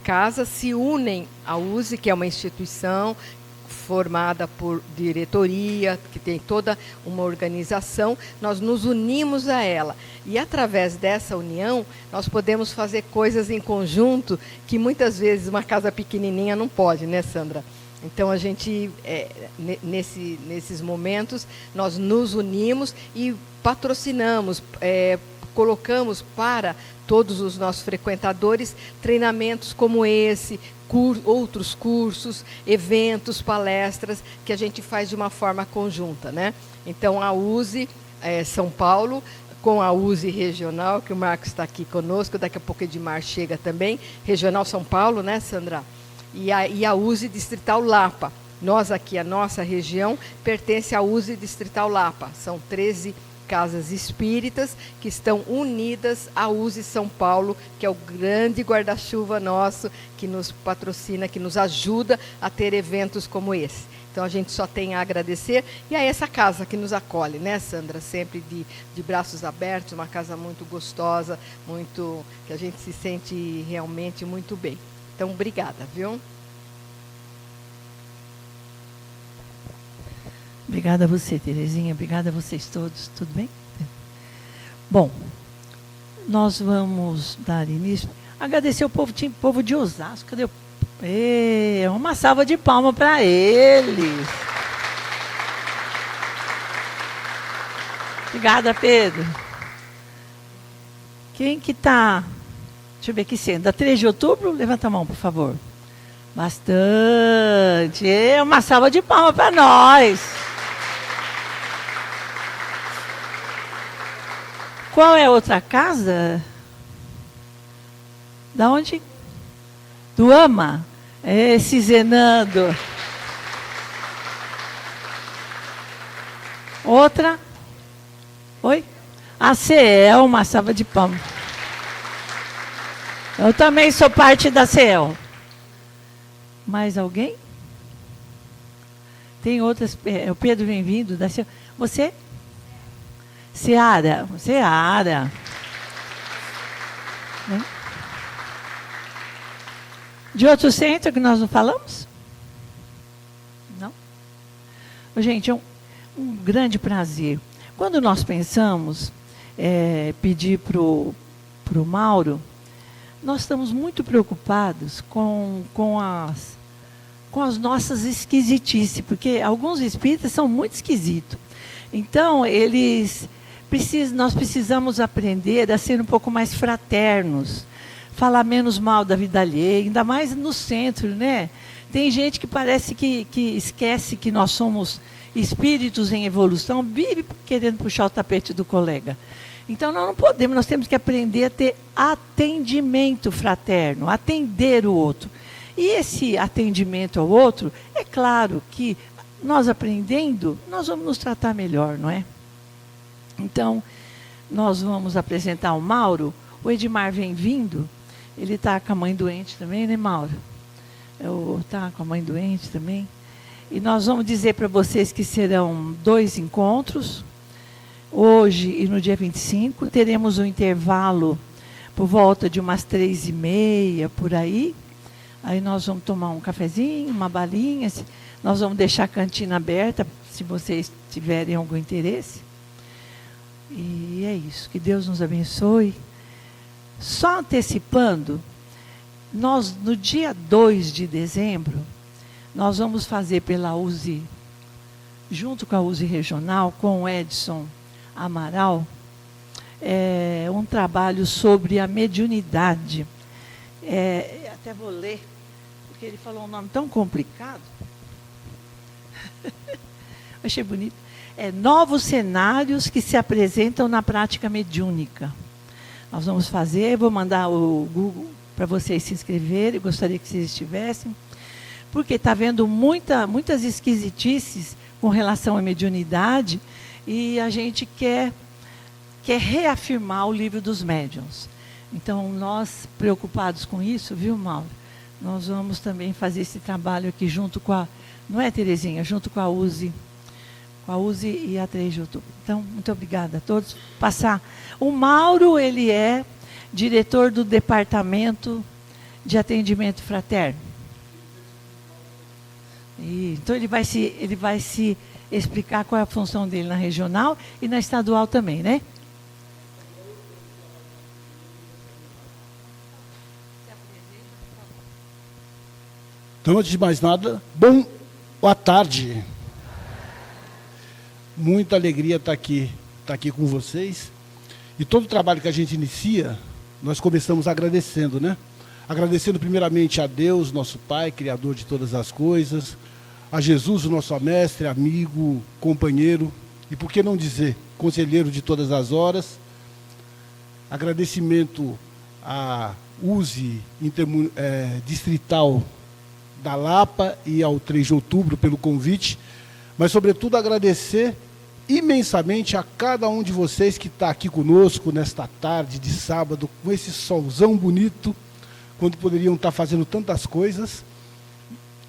casas se unem à USE, que é uma instituição formada por diretoria, que tem toda uma organização, nós nos unimos a ela. E, através dessa união, nós podemos fazer coisas em conjunto que, muitas vezes, uma casa pequenininha não pode, né, Sandra? Então, a gente, nesses momentos, nós nos unimos e patrocinamos, colocamos para todos os nossos frequentadores treinamentos como esse, outros cursos, eventos, palestras, que a gente faz de uma forma conjunta, né? Então, a USE São Paulo, com a USE Regional, que o Marcos está aqui conosco, daqui a pouco o Edmar chega também, Regional São Paulo, né, Sandra? E a USE Distrital Lapa. Nós aqui, a nossa região, pertence à USE Distrital Lapa. São 13 casas espíritas que estão unidas à USE São Paulo, que é o grande guarda-chuva nosso, que nos patrocina, que nos ajuda a ter eventos como esse. Então, a gente só tem a agradecer. E a essa casa que nos acolhe, né, Sandra? Sempre de braços abertos, uma casa muito gostosa, que a gente se sente realmente muito bem. Então, obrigada, viu? Obrigada a você, Terezinha. Obrigada a vocês todos. Tudo bem? Bom, nós vamos dar início. Agradecer o povo de Osasco. Cadê uma salva de palmas para eles. Obrigada, Pedro. Quem que está... Deixa eu ver aqui, sendo. Da 3 de outubro, levanta a mão, por favor. Bastante. Uma salva de palmas para nós. Qual é a outra casa? Da onde? Do AMA. Esse Zenando. Outra? Oi? A CEL, uma salva de palmas. Eu também sou parte da CEL. Mais alguém? Tem outras. O Pedro, bem-vindo da CEL. Você? Seara. De outro centro que nós não falamos? Não? Gente, é um grande prazer. Quando nós pensamos pedir para o Mauro, nós estamos muito preocupados com as nossas esquisitices, porque alguns espíritas são muito esquisitos. Então, nós precisamos aprender a ser um pouco mais fraternos, falar menos mal da vida alheia, ainda mais no centro, né? Tem gente que parece que esquece que nós somos espíritos em evolução, vive querendo puxar o tapete do colega. Então, nós não podemos, nós temos que aprender a ter atendimento fraterno, atender o outro. E esse atendimento ao outro, é claro que nós aprendendo, nós vamos nos tratar melhor, não é? Então, nós vamos apresentar o Mauro. O Edmar vem vindo, ele está com a mãe doente também, né, Mauro? Está com a mãe doente também. E nós vamos dizer para vocês que serão 2 encontros. Hoje e no dia 25, teremos um intervalo por volta de umas 3h30, por aí. Aí nós vamos tomar um cafezinho, uma balinha. Nós vamos deixar a cantina aberta, se vocês tiverem algum interesse. E é isso. Que Deus nos abençoe. Só antecipando, nós, no dia 2 de dezembro, nós vamos fazer pela USE, junto com a USE Regional, com o Edson Amaral, um trabalho sobre a mediunidade. Até vou ler, porque ele falou um nome tão complicado. Achei bonito. Novos cenários que se apresentam na prática mediúnica. Nós vamos fazer, vou mandar o Google para vocês se inscreverem, gostaria que vocês estivessem, porque está havendo muitas esquisitices com relação à mediunidade, e a gente quer reafirmar o livro dos médiuns. Então, nós, preocupados com isso, viu, Mauro? Nós vamos também fazer esse trabalho aqui junto com a... Não é, Terezinha? Junto com a USE. Com a USE e a 3 de outubro. Então, muito obrigada a todos. O Mauro, ele é diretor do Departamento de atendimento fraterno? Então ele vai se explicar qual é a função dele na regional e na estadual também, né? Então, antes de mais nada, boa tarde. Muita alegria estar aqui com vocês. E todo o trabalho que a gente inicia, nós começamos agradecendo, né? Agradecendo primeiramente a Deus, nosso Pai, Criador de todas as coisas, a Jesus, o nosso mestre, amigo, companheiro, e por que não dizer, conselheiro de todas as horas. Agradecimento à USE Distrital da Lapa e ao 3 de outubro pelo convite, mas, sobretudo, agradecer imensamente a cada um de vocês que está aqui conosco nesta tarde de sábado, com esse solzão bonito, quando poderiam estar fazendo tantas coisas,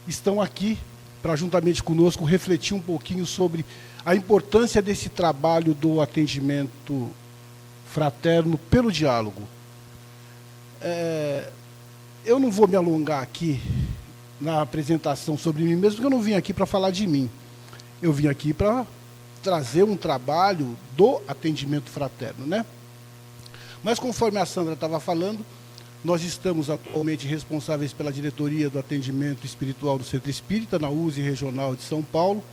estão aqui para, juntamente conosco, refletir um pouquinho sobre a importância desse trabalho do atendimento fraterno pelo diálogo. Eu não vou me alongar aqui na apresentação sobre mim mesmo, porque eu não vim aqui para falar de mim. Eu vim aqui para trazer um trabalho do atendimento fraterno, né? Mas, conforme a Sandra estava falando, nós estamos atualmente responsáveis pela diretoria do atendimento espiritual do Centro Espírita, na USE Regional de São Paulo.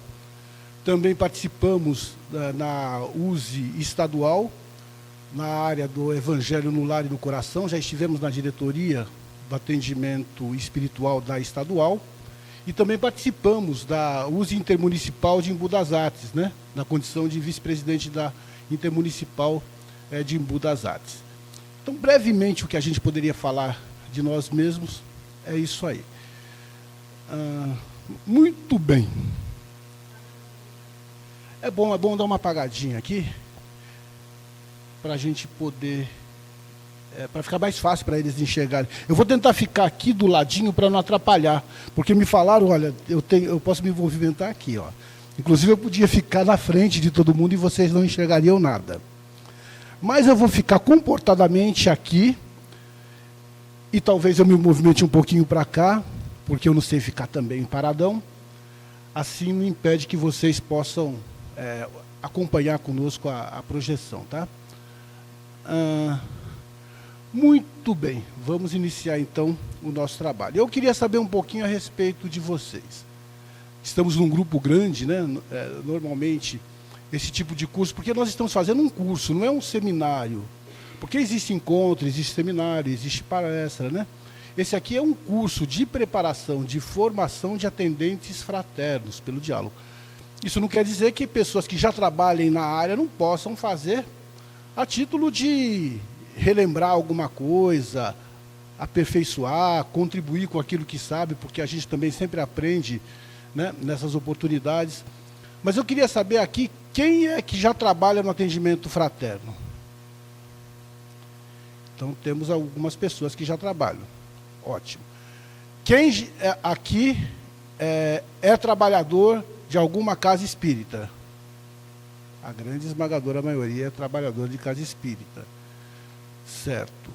Também participamos na USE Estadual, na área do Evangelho no Lar e no Coração. Já estivemos na diretoria do atendimento espiritual da estadual, e também participamos da USE Intermunicipal de Embu das Artes, né? Na condição de vice-presidente da Intermunicipal de Embu das Artes. Então, brevemente, o que a gente poderia falar de nós mesmos é isso aí. Muito bem. É bom dar uma apagadinha aqui, para a gente poder... para ficar mais fácil para eles enxergarem. Eu vou tentar ficar aqui do ladinho para não atrapalhar, porque me falaram, olha, eu posso me movimentar aqui, ó. Inclusive eu podia ficar na frente de todo mundo e vocês não enxergariam nada. Mas eu vou ficar comportadamente aqui, e talvez eu me movimente um pouquinho para cá, porque eu não sei ficar também paradão. Assim não impede que vocês possam acompanhar conosco a projeção, tá? Muito bem, vamos iniciar então o nosso trabalho. Eu queria saber um pouquinho a respeito de vocês. Estamos num grupo grande, né? Normalmente, esse tipo de curso, porque nós estamos fazendo um curso, não é um seminário. Porque existe encontro, existe seminário, existe palestra, né? Esse aqui é um curso de preparação, de formação de atendentes fraternos pelo diálogo. Isso não quer dizer que pessoas que já trabalhem na área não possam fazer a título de relembrar alguma coisa, aperfeiçoar, contribuir com aquilo que sabe, porque a gente também sempre aprende, né, nessas oportunidades. Mas eu queria saber aqui, quem é que já trabalha no atendimento fraterno? Então, temos algumas pessoas que já trabalham. Ótimo. Quem aqui é trabalhador de alguma casa espírita? A grande esmagadora maioria é trabalhador de casa espírita. Certo.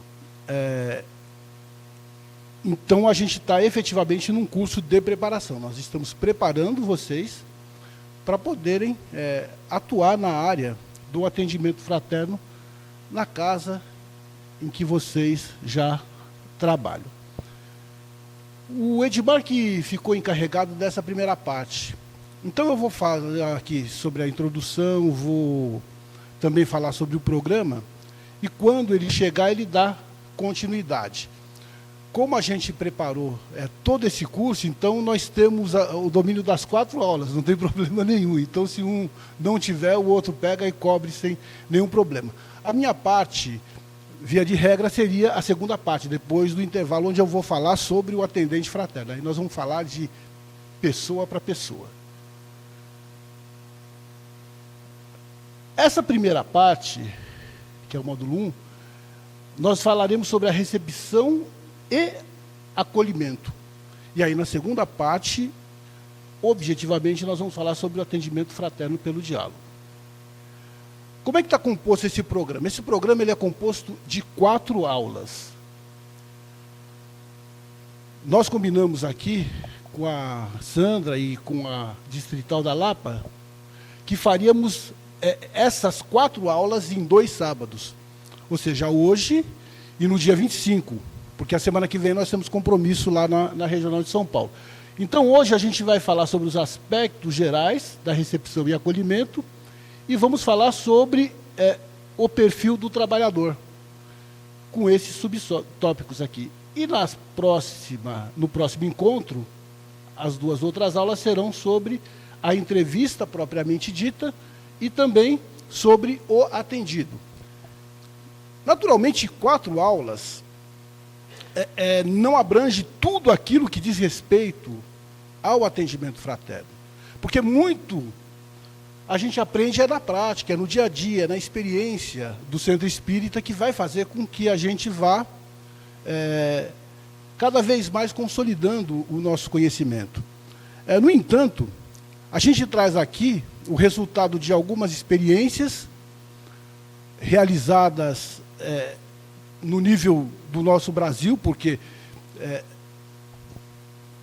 Então, a gente está efetivamente num curso de preparação. Nós estamos preparando vocês para poderem atuar na área do atendimento fraterno na casa em que vocês já trabalham. O Edmar que ficou encarregado dessa primeira parte. Então, eu vou falar aqui sobre a introdução, vou também falar sobre o programa, e quando ele chegar, ele dá continuidade. Como a gente preparou todo esse curso, então nós temos o domínio das 4 aulas, não tem problema nenhum. Então, se um não tiver, o outro pega e cobre sem nenhum problema. A minha parte, via de regra, seria a segunda parte, depois do intervalo, onde eu vou falar sobre o atendente fraterno. Aí nós vamos falar de pessoa para pessoa. Essa primeira parte, que é o módulo 1, nós falaremos sobre a recepção e acolhimento. E aí, na segunda parte, objetivamente, nós vamos falar sobre o atendimento fraterno pelo diálogo. Como é que está composto esse programa? Esse programa ele é composto de 4 aulas. nós combinamos aqui com a Sandra e com a Distrital da Lapa que faríamos essas 4 aulas em 2 sábados. Ou seja, hoje e no dia 25, porque a semana que vem nós temos compromisso lá na Regional de São Paulo. Então, hoje a gente vai falar sobre os aspectos gerais da recepção e acolhimento e vamos falar sobre o perfil do trabalhador, com esses subtópicos aqui. E no próximo encontro, as 2 outras aulas serão sobre a entrevista propriamente dita e também sobre o atendido. Naturalmente, 4 aulas não abrange tudo aquilo que diz respeito ao atendimento fraterno. Porque muito a gente aprende na prática, no dia a dia, na experiência do centro espírita, que vai fazer com que a gente vá cada vez mais consolidando o nosso conhecimento. No entanto, a gente traz aqui o resultado de algumas experiências realizadas no nível do nosso Brasil, porque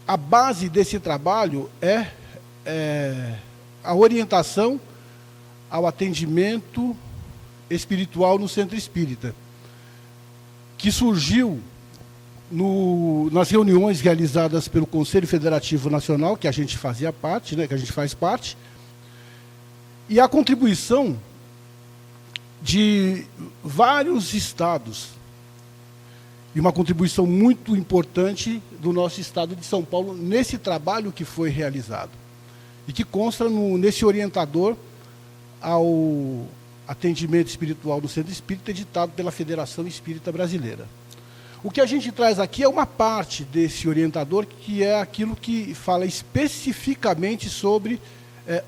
a base desse trabalho é a orientação ao atendimento espiritual no centro espírita, que surgiu nas reuniões realizadas pelo Conselho Federativo Nacional, que a gente fazia parte, que a gente faz parte, e a contribuição de vários estados, e uma contribuição muito importante do nosso estado de São Paulo nesse trabalho que foi realizado, e que consta nesse orientador ao atendimento espiritual no centro espírita, editado pela Federação Espírita Brasileira. O que a gente traz aqui é uma parte desse orientador, que é aquilo que fala especificamente sobre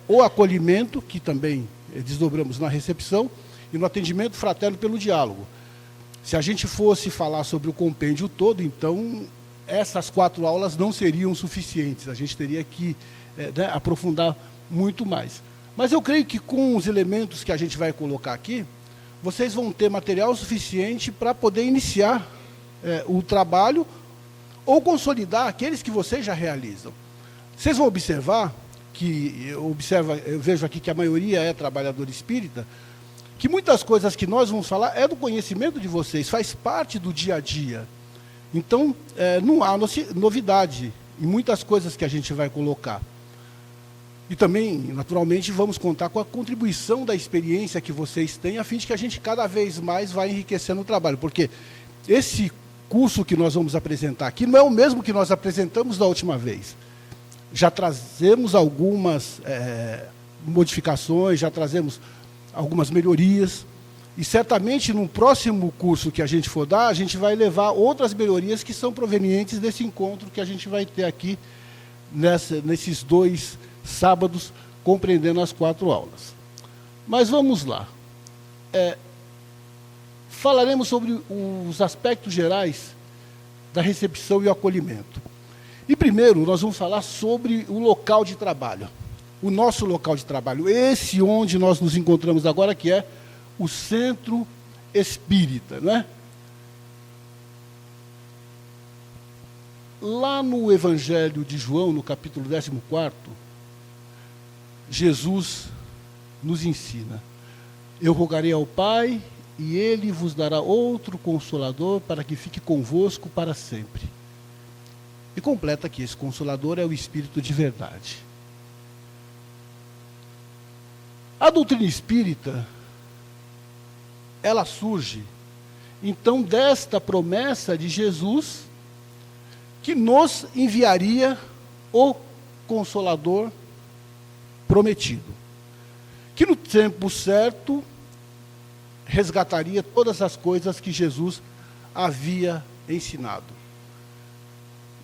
o acolhimento, que também desdobramos na recepção, e no atendimento fraterno pelo diálogo. Se a gente fosse falar sobre o compêndio todo, então essas 4 aulas não seriam suficientes, a gente teria que aprofundar muito mais. Mas eu creio que com os elementos que a gente vai colocar aqui, vocês vão ter material suficiente para poder iniciar o trabalho ou consolidar aqueles que vocês já realizam. Vocês vão observar que, eu vejo aqui que a maioria é trabalhador espírita, que muitas coisas que nós vamos falar é do conhecimento de vocês, faz parte do dia a dia. Então, não há novidade em muitas coisas que a gente vai colocar. E também, naturalmente, vamos contar com a contribuição da experiência que vocês têm, a fim de que a gente cada vez mais vai enriquecendo o trabalho. Porque esse curso que nós vamos apresentar aqui não é o mesmo que nós apresentamos da última vez. Já trazemos algumas modificações, já trazemos algumas melhorias, e certamente no próximo curso que a gente for dar, a gente vai levar outras melhorias que são provenientes desse encontro que a gente vai ter aqui nesses 2 sábados, compreendendo as 4 aulas. Mas vamos lá. Falaremos sobre os aspectos gerais da recepção e o acolhimento. E primeiro, nós vamos falar sobre o local de trabalho. O nosso local de trabalho, esse onde nós nos encontramos agora, que é o Centro Espírita, né? Lá no Evangelho de João, no capítulo 14, Jesus nos ensina: eu rogarei ao Pai, e Ele vos dará outro Consolador, para que fique convosco para sempre. E completa que esse Consolador é o Espírito de verdade. A doutrina espírita, ela surge, então, desta promessa de Jesus, que nos enviaria o Consolador prometido, que no tempo certo resgataria todas as coisas que Jesus havia ensinado.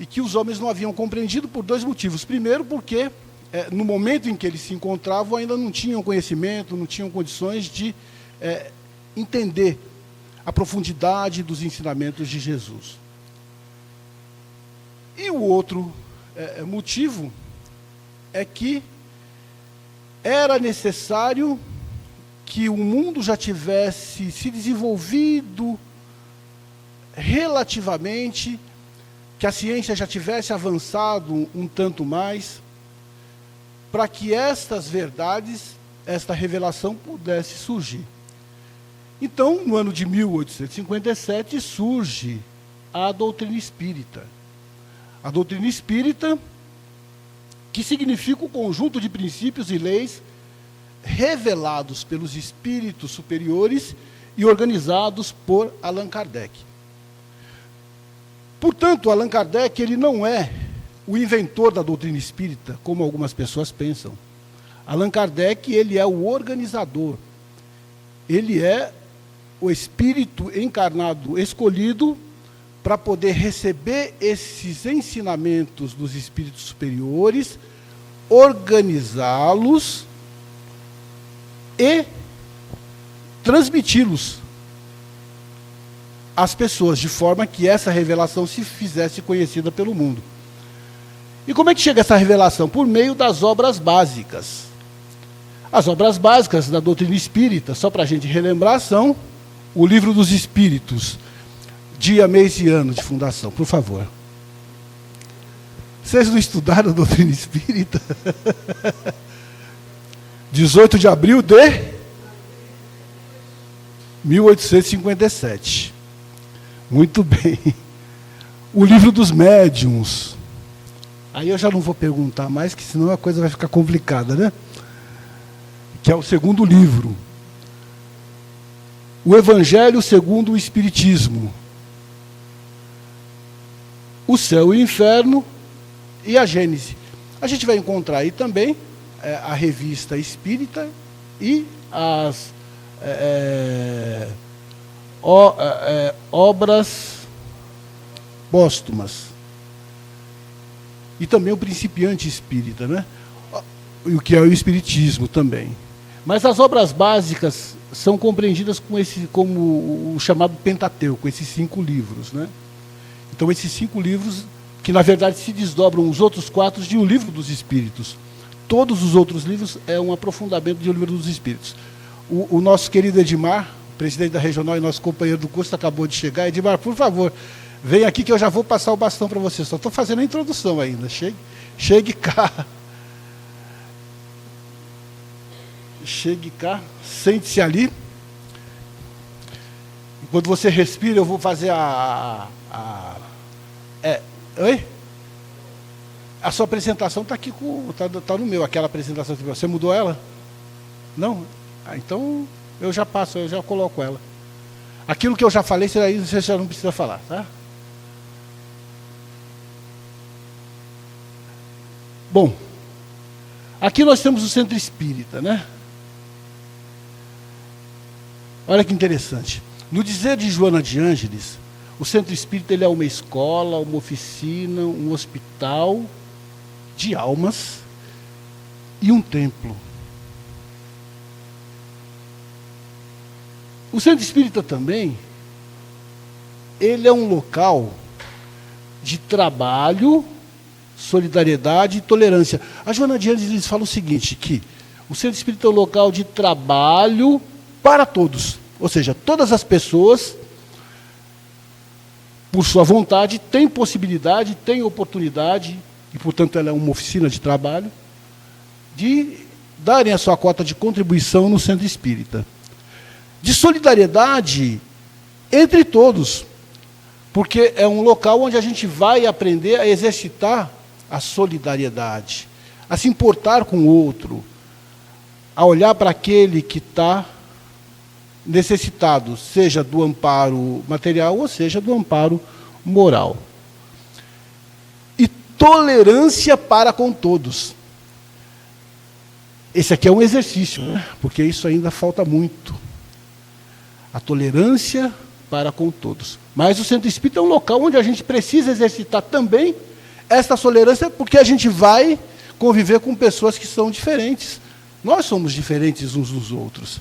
E que os homens não haviam compreendido por 2 motivos. Primeiro, porque no momento em que eles se encontravam, ainda não tinham conhecimento, não tinham condições de entender a profundidade dos ensinamentos de Jesus. E o outro motivo é que era necessário que o mundo já tivesse se desenvolvido relativamente que a ciência já tivesse avançado um tanto mais, para que estas verdades, esta revelação pudesse surgir. Então, no ano de 1857, surge a doutrina espírita. A doutrina espírita, que significa o conjunto de princípios e leis revelados pelos espíritos superiores e organizados por Allan Kardec. Portanto, Allan Kardec ele não é o inventor da doutrina espírita, como algumas pessoas pensam. Allan Kardec ele é o organizador. Ele é o espírito encarnado escolhido para poder receber esses ensinamentos dos espíritos superiores, organizá-los e transmiti-los às pessoas, de forma que essa revelação se fizesse conhecida pelo mundo. E como é que chega essa revelação? Por meio das obras básicas. As obras básicas da doutrina espírita, só para a gente relembrar, são o Livro dos Espíritos, dia, mês e ano de fundação, por favor. Vocês não estudaram a doutrina espírita? 18 de abril de 1857. Muito bem. O Livro dos Médiuns. Aí eu já não vou perguntar mais, que senão a coisa vai ficar complicada, né? Que é o segundo livro. O Evangelho segundo o Espiritismo. O Céu e o Inferno e a Gênese. A gente vai encontrar aí também a Revista Espírita e as obras póstumas. E também o Principiante Espírita, né? E o que é o Espiritismo também. Mas as obras básicas são compreendidas como o chamado Pentateuco, esses 5 livros, né? Então, esses 5 livros, que na verdade se desdobram os outros 4 de O Livro dos Espíritos. Todos os outros livros é um aprofundamento de O Livro dos Espíritos. O nosso querido Edmar, presidente da Regional e nosso companheiro do curso, acabou de chegar. Edmar, por favor, vem aqui que eu já vou passar o bastão para você. Só estou fazendo a introdução ainda. Chegue cá. Chegue cá, sente-se ali. Enquanto você respira, eu vou fazer oi? A sua apresentação está aqui, tá no meu, aquela apresentação. Você mudou ela? Não? Então, eu já passo, eu já coloco ela. Aquilo que eu já falei, você já não precisa falar, tá? Bom, aqui nós temos o Centro Espírita, né? Olha que interessante. No dizer de Joana de Ângeles, o Centro Espírita ele é uma escola, uma oficina, um hospital de almas e um templo. O Centro Espírita também, ele é um local de trabalho, solidariedade e tolerância. A Joana de Ângeles fala o seguinte, que o Centro Espírita é um local de trabalho para todos. Ou seja, todas as pessoas, por sua vontade, têm possibilidade, têm oportunidade, e, portanto, ela é uma oficina de trabalho, de darem a sua cota de contribuição no Centro Espírita. De solidariedade entre todos, porque é um local onde a gente vai aprender a exercitar a solidariedade, a se importar com o outro, a olhar para aquele que está necessitado, seja do amparo material ou seja do amparo moral. E tolerância para com todos. Esse aqui é um exercício, né? Porque isso ainda falta muito. A tolerância para com todos. Mas o Centro Espírita é um local onde a gente precisa exercitar também essa tolerância, porque a gente vai conviver com pessoas que são diferentes. Nós somos diferentes uns dos outros.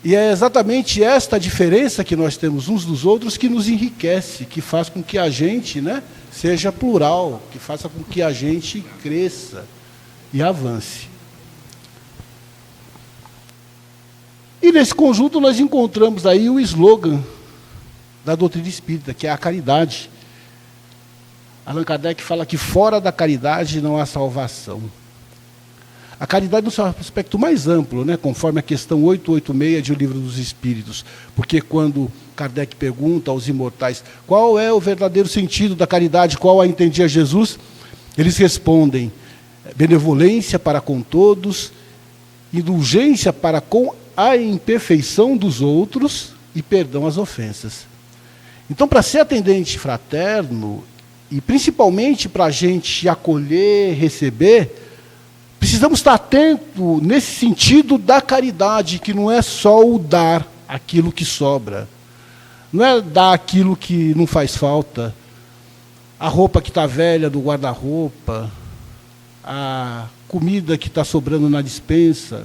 E é exatamente esta diferença que nós temos uns dos outros que nos enriquece, que faz com que a gente, né, seja plural, que faça com que a gente cresça e avance. E nesse conjunto nós encontramos aí o slogan da doutrina espírita, que é a caridade. Allan Kardec fala que fora da caridade não há salvação. A caridade no seu aspecto mais amplo, né, conforme a questão 886 de O Livro dos Espíritos. Porque quando Kardec pergunta aos imortais qual é o verdadeiro sentido da caridade, qual a entendia Jesus, eles respondem: benevolência para com todos, indulgência para com a imperfeição dos outros e perdão às ofensas. Então, para ser atendente fraterno, e principalmente para a gente acolher, receber, precisamos estar atento nesse sentido da caridade, que não é só o dar aquilo que sobra. Não é dar aquilo que não faz falta. A roupa que está velha do guarda-roupa, a comida que está sobrando na despensa,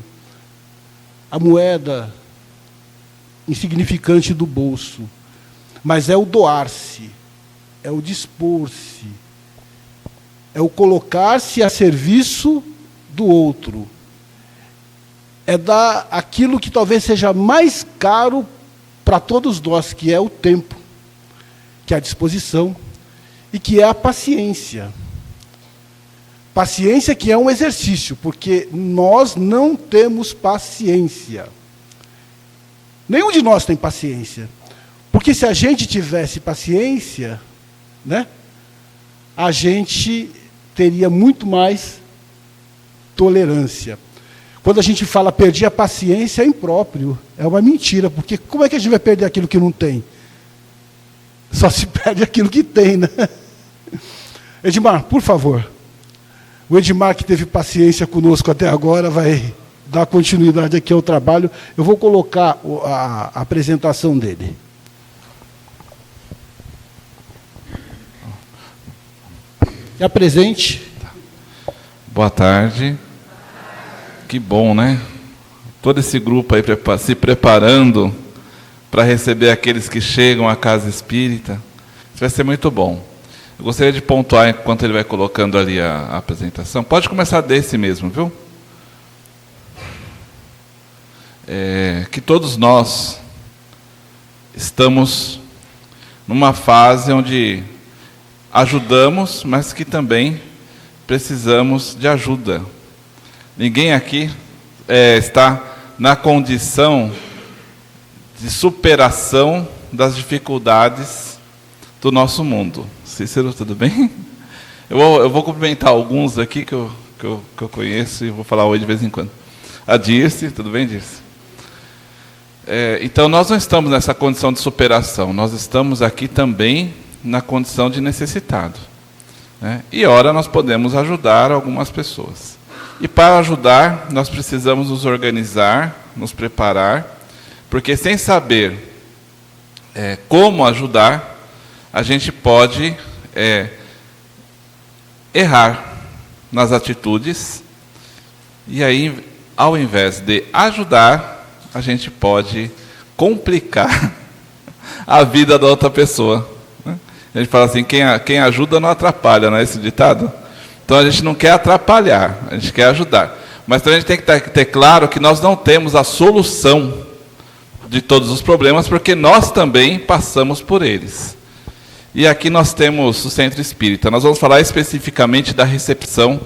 a moeda insignificante do bolso. Mas é o doar-se, é o dispor-se, é o colocar-se a serviço do outro. É dar aquilo que talvez seja mais caro para todos nós, que é o tempo, que é a disposição e que é a paciência. Paciência que é um exercício, porque nós não temos paciência. Nenhum de nós tem paciência. Porque se a gente tivesse paciência, né, a gente teria muito mais tolerância. Quando a gente fala perdi a paciência, é impróprio, é uma mentira, porque como é que a gente vai perder aquilo que não tem? Só se perde aquilo que tem, né? Edmar, por favor. O Edmar, que teve paciência conosco até agora, vai dar continuidade aqui ao trabalho. Eu vou colocar a apresentação dele. Se apresente. Boa tarde. Que bom, né? Todo esse grupo aí se preparando para receber aqueles que chegam à casa espírita. Isso vai ser muito bom. Eu gostaria de pontuar, enquanto ele vai colocando ali a apresentação. Pode começar desse mesmo, viu? Que todos nós estamos numa fase onde ajudamos, mas que também precisamos de ajuda. Ninguém aqui está na condição de superação das dificuldades do nosso mundo. Cícero, tudo bem? Eu vou cumprimentar alguns aqui que eu conheço e vou falar oi de vez em quando. A Dirce, tudo bem, Dirce? Então, nós não estamos nessa condição de superação, nós estamos aqui também na condição de necessitado, né? E ora nós podemos ajudar algumas pessoas. E para ajudar, nós precisamos nos organizar, nos preparar, porque sem saber como ajudar, a gente pode errar nas atitudes, e aí, ao invés de ajudar, a gente pode complicar a vida da outra pessoa. Né? A gente fala assim, quem ajuda não atrapalha, não é esse ditado? Então a gente não quer atrapalhar, a gente quer ajudar. Mas também a gente tem que ter claro que nós não temos a solução de todos os problemas, porque nós também passamos por eles. E aqui nós temos o Centro Espírita. Nós vamos falar especificamente da recepção,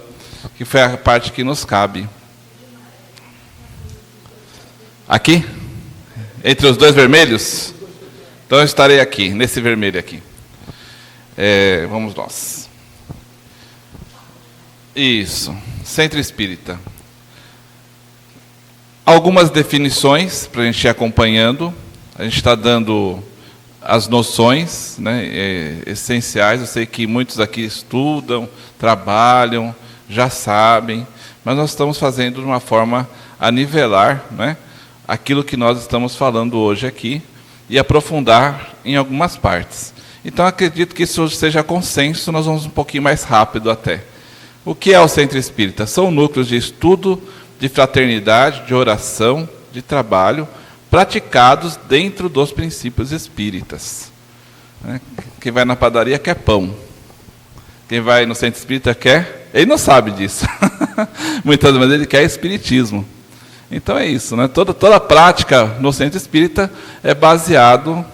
que foi a parte que nos cabe. Aqui? Entre os dois vermelhos? Então eu estarei aqui, nesse vermelho aqui. Vamos nós. Isso, Centro Espírita. Algumas definições para a gente ir acompanhando. A gente está dando as noções, né, essenciais. Eu sei que muitos aqui estudam, trabalham, já sabem, mas nós estamos fazendo de uma forma a nivelar, né, aquilo que nós estamos falando hoje aqui e aprofundar em algumas partes. Então, acredito que isso seja consenso, nós vamos um pouquinho mais rápido até. O que é o Centro Espírita? São núcleos de estudo, de fraternidade, de oração, de trabalho, praticados dentro dos princípios espíritas. Quem vai na padaria quer pão. Quem vai no Centro Espírita quer... Ele não sabe disso. Muitas vezes ele quer espiritismo. Então é isso, né? Toda a prática no Centro Espírita é baseado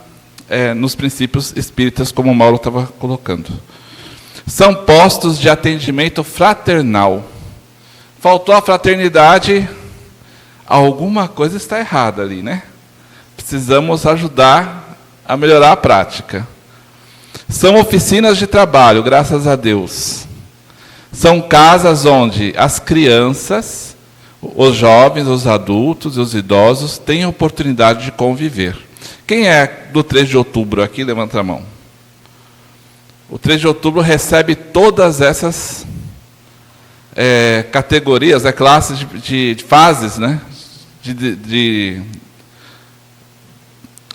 nos princípios espíritas, como o Mauro estava colocando. são postos de atendimento fraternal. Faltou a fraternidade, alguma coisa está errada ali, né? Precisamos ajudar a melhorar a prática. São oficinas de trabalho, graças a Deus. São casas onde as crianças, os jovens, os adultos e os idosos têm oportunidade de conviver. Quem é do 3 de outubro aqui? Levanta a mão. O 3 de outubro recebe todas essas categorias, classes de fases, né?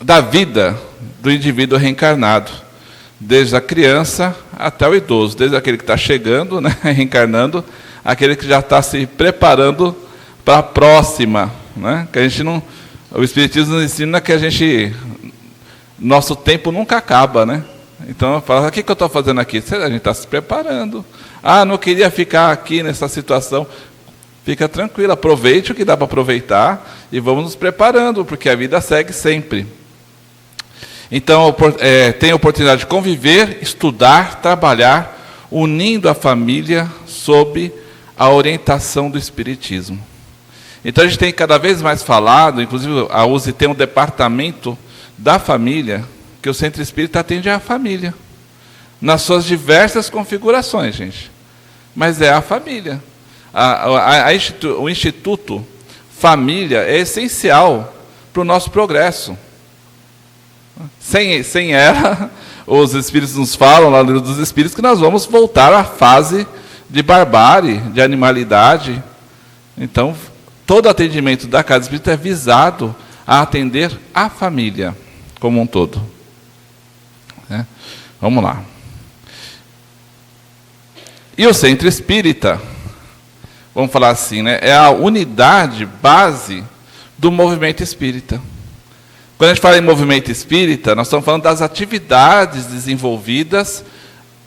Da vida do indivíduo reencarnado. Desde a criança até o idoso. Desde aquele que está chegando, né? Reencarnando, aquele que já está se preparando para a próxima. Né? Que a gente não, o Espiritismo nos ensina que nosso tempo nunca acaba, né? Então eu falo, o que eu estou fazendo aqui? A gente está se preparando. Ah, não queria ficar aqui nessa situação. Fica tranquilo, aproveite o que dá para aproveitar e vamos nos preparando, porque a vida segue sempre. Então, tem a oportunidade de conviver, estudar, trabalhar, unindo a família sob a orientação do Espiritismo. Então, a gente tem cada vez mais falado, inclusive a USE tem um departamento da família, que o Centro Espírita atende à família, nas suas diversas configurações, gente. Mas é a família. O Instituto Família é essencial para o nosso progresso. Sem ela, os Espíritos nos falam, lá no livro dos Espíritos, que nós vamos voltar à fase de barbárie, de animalidade. Então, todo atendimento da Casa Espírita é visado a atender a família como um todo. Vamos lá. E o Centro Espírita, vamos falar assim, né, é a unidade base do movimento espírita. Quando a gente fala em movimento espírita, nós estamos falando das atividades desenvolvidas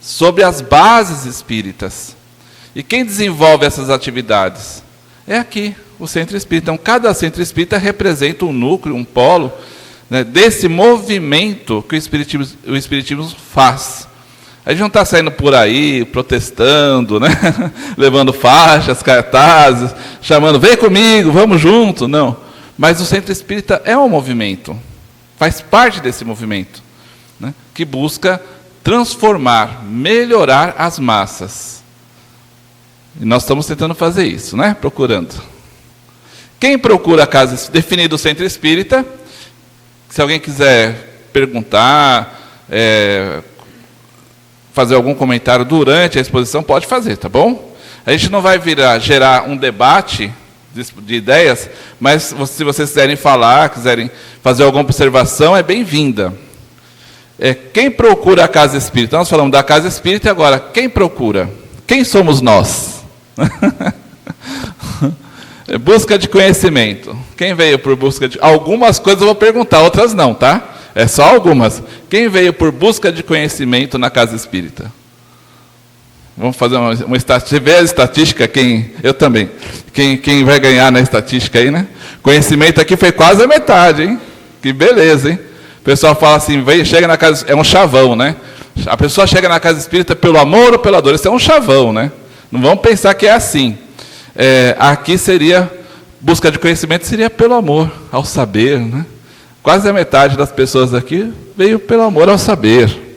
sobre as bases espíritas. E quem desenvolve essas atividades? É aqui, o Centro Espírita. Então, cada Centro Espírita representa um núcleo, um polo, né, desse movimento que o Espiritismo faz. A gente não está saindo por aí, protestando, né? Levando faixas, cartazes, chamando, vem comigo, vamos junto. Não. Mas o Centro Espírita é um movimento, faz parte desse movimento, né? Que busca transformar, melhorar as massas. E nós estamos tentando fazer isso, né? Procurando. Quem procura a casa, definido o Centro Espírita, se alguém quiser perguntar, fazer algum comentário durante a exposição, pode fazer, tá bom? A gente não vai gerar um debate de ideias, mas se vocês quiserem falar, quiserem fazer alguma observação, é bem-vinda. Quem procura a Casa Espírita? Nós falamos da Casa Espírita e agora, quem procura? Quem somos nós? Busca de conhecimento. Quem veio por busca de... Algumas coisas eu vou perguntar, outras não, tá? É só algumas. Quem veio por busca de conhecimento na Casa Espírita? Vamos fazer uma estatística. Você vê a estatística? Eu também. Quem vai ganhar na estatística aí, né? Conhecimento aqui foi quase a metade, hein? Que beleza, hein? O pessoal fala assim, chega na casa... É um chavão, né? A pessoa chega na Casa Espírita pelo amor ou pela dor. Isso é um chavão, né? Não vamos pensar que é assim. Aqui seria... Busca de conhecimento seria pelo amor ao saber, né? Quase a metade das pessoas aqui veio pelo amor ao saber.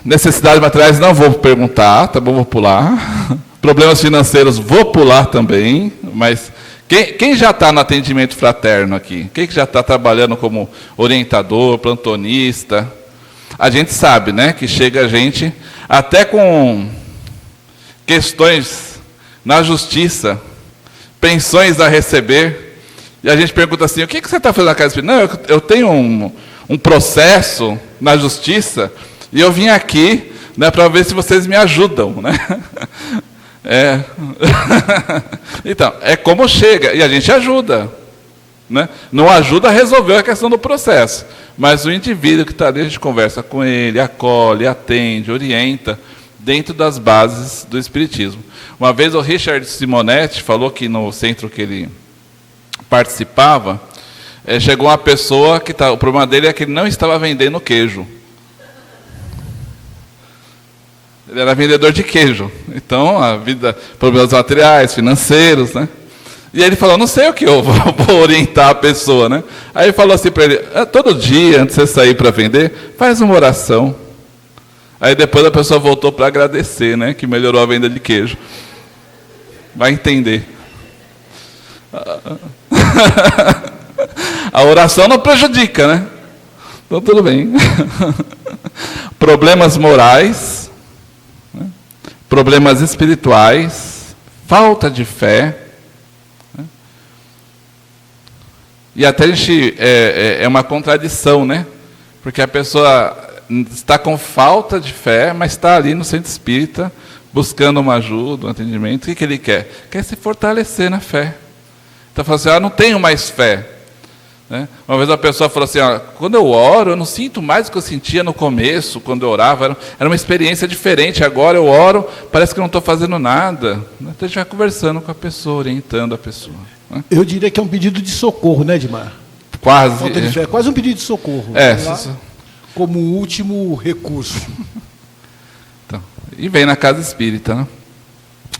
Necessidades materiais não vou perguntar, tá bom? Vou pular. Problemas financeiros vou pular também. Mas quem já está no atendimento fraterno aqui? Quem que já está trabalhando como orientador, plantonista? A gente sabe, né? Que chega a gente até com questões na justiça, pensões a receber. E a gente pergunta assim, o que você está fazendo na Casa Espírita? Não, eu tenho um processo na justiça e eu vim aqui, né, para ver se vocês me ajudam. Né? Então, é como chega, e a gente ajuda. Né? Não ajuda a resolver a questão do processo, mas o indivíduo que está ali, a gente conversa com ele, acolhe, atende, orienta, dentro das bases do Espiritismo. Uma vez o Richard Simonetti falou que no centro que ele participava, chegou uma pessoa que o problema dele é que ele não estava vendendo queijo. Ele era vendedor de queijo. Então, a vida, problemas materiais, financeiros, né? E ele falou, não sei o que eu vou orientar a pessoa, né? Aí ele falou assim para ele, todo dia, antes de você sair para vender, faz uma oração. Aí depois a pessoa voltou para agradecer, né? Que melhorou a venda de queijo. Vai entender. A oração não prejudica, né? Então tudo bem. Problemas morais, né? Problemas espirituais, falta de fé. E até a gente, é uma contradição, né? Porque a pessoa está com falta de fé, mas está ali no centro espírita, buscando uma ajuda, um atendimento. O que ele quer? Quer se fortalecer na fé. Então, fala assim, não tenho mais fé. Né? Uma vez a pessoa falou assim, quando eu oro, eu não sinto mais o que eu sentia no começo, quando eu orava. Era uma experiência diferente. Agora eu oro, parece que eu não estou fazendo nada. Então, a gente vai conversando com a pessoa, orientando a pessoa. Eu diria que é um pedido de socorro, né, Edmar? Quase. Falta de fé, quase um pedido de socorro. Como último recurso. Então, e vem na casa espírita, né?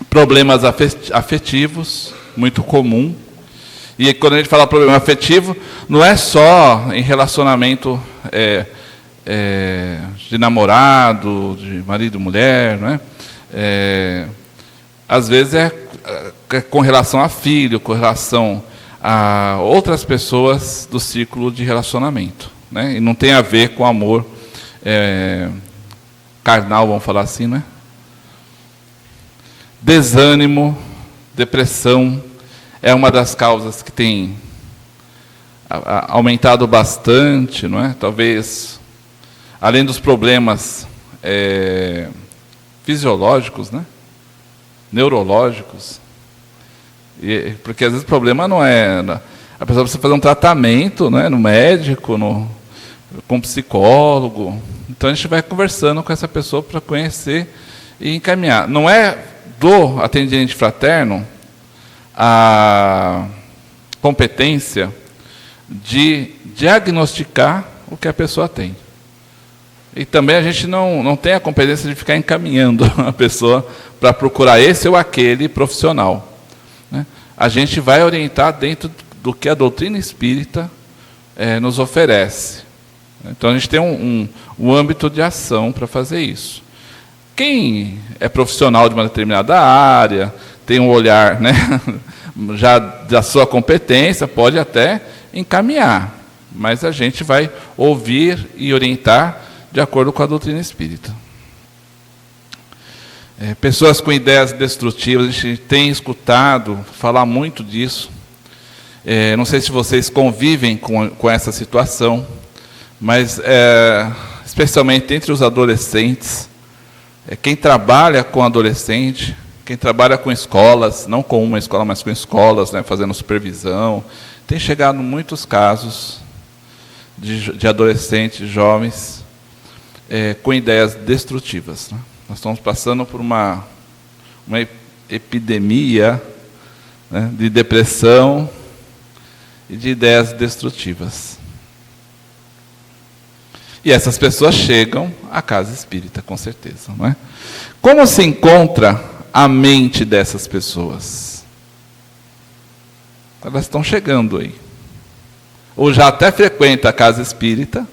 Problemas afetivos, muito comum. E quando a gente fala problema afetivo, não é só em relacionamento de namorado, de marido e mulher, não é? Às vezes é com relação a filho, com relação a outras pessoas do círculo de relacionamento, né? E não tem a ver com amor carnal, vamos falar assim, né? Desânimo, depressão, é uma das causas que tem aumentado bastante, não é? Talvez, além dos problemas fisiológicos, né? Neurológicos, porque às vezes o problema não é... A pessoa precisa fazer um tratamento, né, no médico, com psicólogo. Então a gente vai conversando com essa pessoa para conhecer e encaminhar. Não é do atendente fraterno a competência de diagnosticar o que a pessoa tem. E também a gente não tem a competência de ficar encaminhando a pessoa para procurar esse ou aquele profissional, né? A gente vai orientar dentro do que a doutrina espírita nos oferece. Então a gente tem um âmbito de ação para fazer isso. Quem é profissional de uma determinada área, tem um olhar, né, já da sua competência, pode até encaminhar, mas a gente vai ouvir e orientar de acordo com a doutrina espírita. Pessoas com ideias destrutivas, a gente tem escutado falar muito disso. Não sei se vocês convivem com essa situação, mas especialmente entre os adolescentes, quem trabalha com adolescente, quem trabalha com escolas, não com uma escola, mas com escolas, né, fazendo supervisão, tem chegado muitos casos de adolescentes, jovens, com ideias destrutivas, né? Nós estamos passando por uma epidemia, né, de depressão e de ideias destrutivas. E essas pessoas chegam à casa espírita, com certeza, não é? Como se encontra a mente dessas pessoas? Elas estão chegando aí. Ou já até frequenta a casa espírita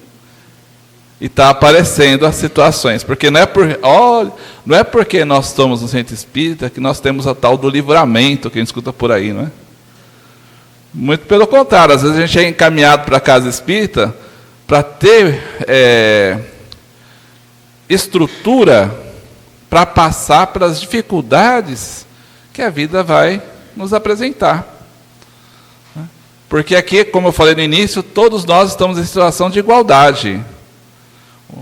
e está aparecendo as situações. Porque não é porque nós estamos no centro espírita que nós temos a tal do livramento que a gente escuta por aí, não é? Muito pelo contrário, às vezes a gente é encaminhado para a casa espírita para ter estrutura para passar pelas dificuldades que a vida vai nos apresentar. Porque aqui, como eu falei no início, todos nós estamos em situação de igualdade.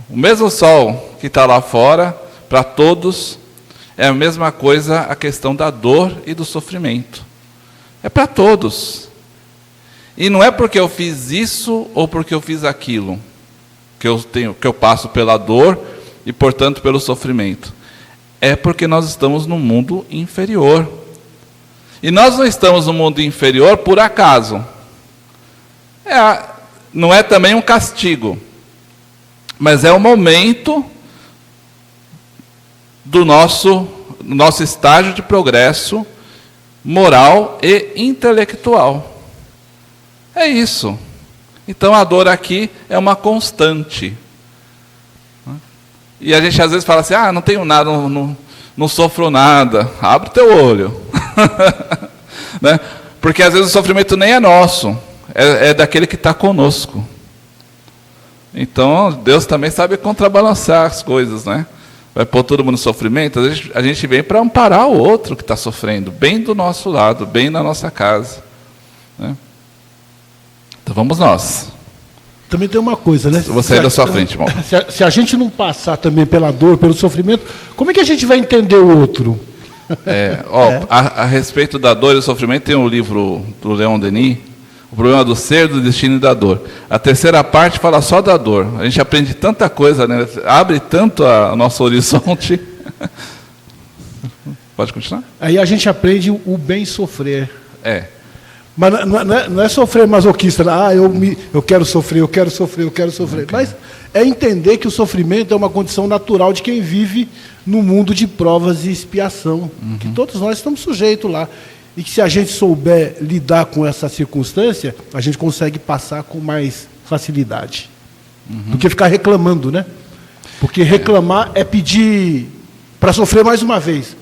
O mesmo sol que está lá fora, para todos, é a mesma coisa a questão da dor e do sofrimento. É para todos. E não é porque eu fiz isso ou porque eu fiz aquilo que eu passo pela dor e, portanto, pelo sofrimento. É porque nós estamos no mundo inferior. E nós não estamos no mundo inferior por acaso. Não é também um castigo, mas é o momento do nosso estágio de progresso moral e intelectual. É isso. Então a dor aqui é uma constante. E a gente às vezes fala assim, não tenho nada, não sofro nada. Abre o teu olho. Né? Porque às vezes o sofrimento nem é nosso, é daquele que está conosco. Então Deus também sabe contrabalançar as coisas, né? Vai pôr todo mundo no sofrimento, a gente vem para amparar o outro que está sofrendo, bem do nosso lado, bem na nossa casa. Né? Então vamos nós. Também tem uma coisa, né? Eu vou sair da sua frente, irmão. Se a gente não passar também pela dor, pelo sofrimento, como é que a gente vai entender o outro? A respeito da dor e do sofrimento, tem um livro do Leon Denis, O Problema do Ser, do Destino e da Dor. A terceira parte fala só da dor. A gente aprende tanta coisa, né? Abre tanto o nosso horizonte. Pode continuar? Aí a gente aprende o bem sofrer. Mas não é sofrer masoquista, eu quero sofrer, eu quero sofrer, eu quero sofrer. Okay. Mas é entender que o sofrimento é uma condição natural de quem vive no mundo de provas e expiação. Uhum. Que todos nós estamos sujeitos lá. E que se a gente souber lidar com essa circunstância, a gente consegue passar com mais facilidade. Uhum. Do que ficar reclamando, né? Porque reclamar é pedir para sofrer mais uma vez.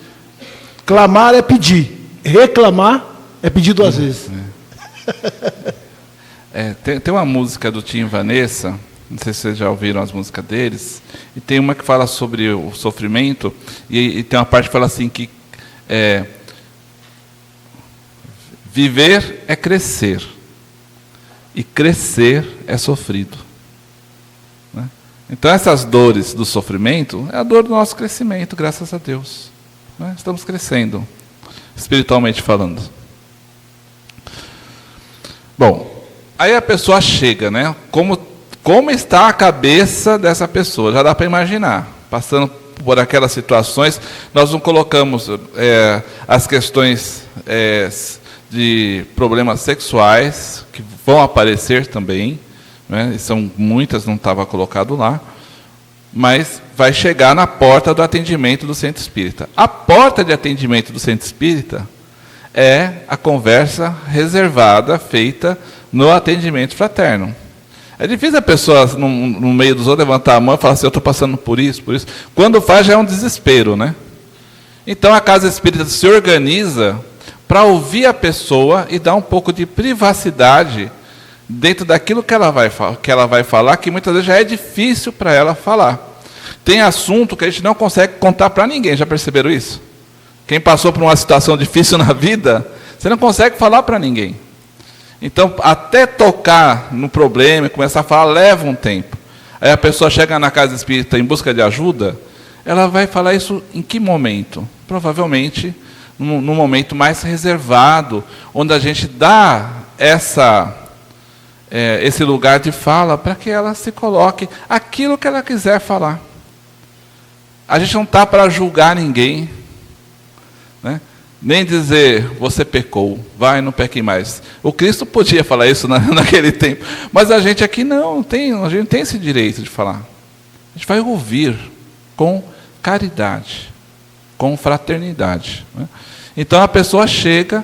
Clamar é pedir. Reclamar é pedir duas vezes. Tem uma música do Tim e Vanessa, não sei se vocês já ouviram as músicas deles, e tem uma que fala sobre o sofrimento, e tem uma parte que fala assim que viver é crescer, e crescer é sofrido. Né? Então essas dores do sofrimento é a dor do nosso crescimento, graças a Deus. Né? Estamos crescendo, espiritualmente falando. Bom, aí a pessoa chega, né? Como está a cabeça dessa pessoa? Já dá para imaginar. Passando por aquelas situações, nós não colocamos as questões de problemas sexuais, que vão aparecer também, né? E são muitas, não estava colocado lá, mas vai chegar na porta do atendimento do centro espírita. A porta de atendimento do centro espírita é a conversa reservada, feita no atendimento fraterno. É difícil a pessoa, no meio dos outros, levantar a mão e falar assim, eu estou passando por isso, por isso. Quando faz, já é um desespero, né? Então, a casa espírita se organiza para ouvir a pessoa e dar um pouco de privacidade dentro daquilo que ela vai falar, que muitas vezes já é difícil para ela falar. Tem assunto que a gente não consegue contar para ninguém, já perceberam isso? Quem passou por uma situação difícil na vida, você não consegue falar para ninguém. Então, até tocar no problema e começar a falar, leva um tempo. Aí a pessoa chega na casa espírita em busca de ajuda, ela vai falar isso em que momento? Provavelmente, num momento mais reservado, onde a gente dá esse lugar de fala para que ela se coloque aquilo que ela quiser falar. A gente não está para julgar ninguém, né? Nem dizer, você pecou, vai, não peque mais. O Cristo podia falar isso naquele tempo, mas a gente aqui não, a gente não tem esse direito de falar. A gente vai ouvir com caridade, com fraternidade. Né? Então a pessoa chega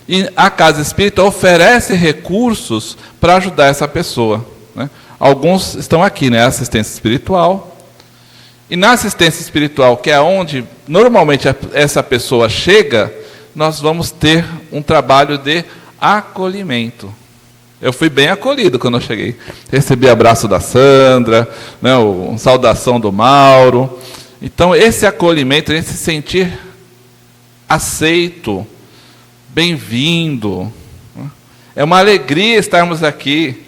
e a casa espírita oferece recursos para ajudar essa pessoa. Né? Alguns estão aqui, né? Assistência espiritual. E na assistência espiritual, que é onde normalmente essa pessoa chega, nós vamos ter um trabalho de acolhimento. Eu fui bem acolhido quando eu cheguei. Recebi abraço da Sandra, né, uma saudação do Mauro. Então, esse acolhimento, esse sentir aceito, bem-vindo. É uma alegria estarmos aqui.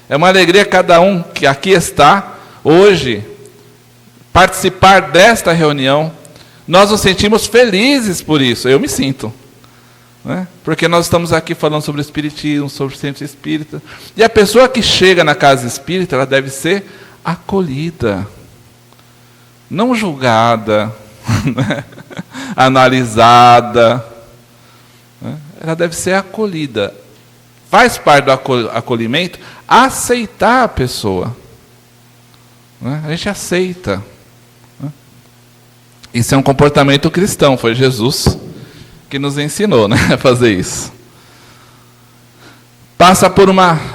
É uma alegria cada um que aqui está hoje participar desta reunião. Nós nos sentimos felizes por isso, eu me sinto. Né? Porque nós estamos aqui falando sobre o espiritismo, sobre o centro espírita. E a pessoa que chega na casa espírita, ela deve ser acolhida, não julgada, né? Analisada. Né? Ela deve ser acolhida. Faz parte do acolhimento aceitar a pessoa. Né? A gente aceita. Isso é um comportamento cristão, foi Jesus que nos ensinou, né, a fazer isso. Passa por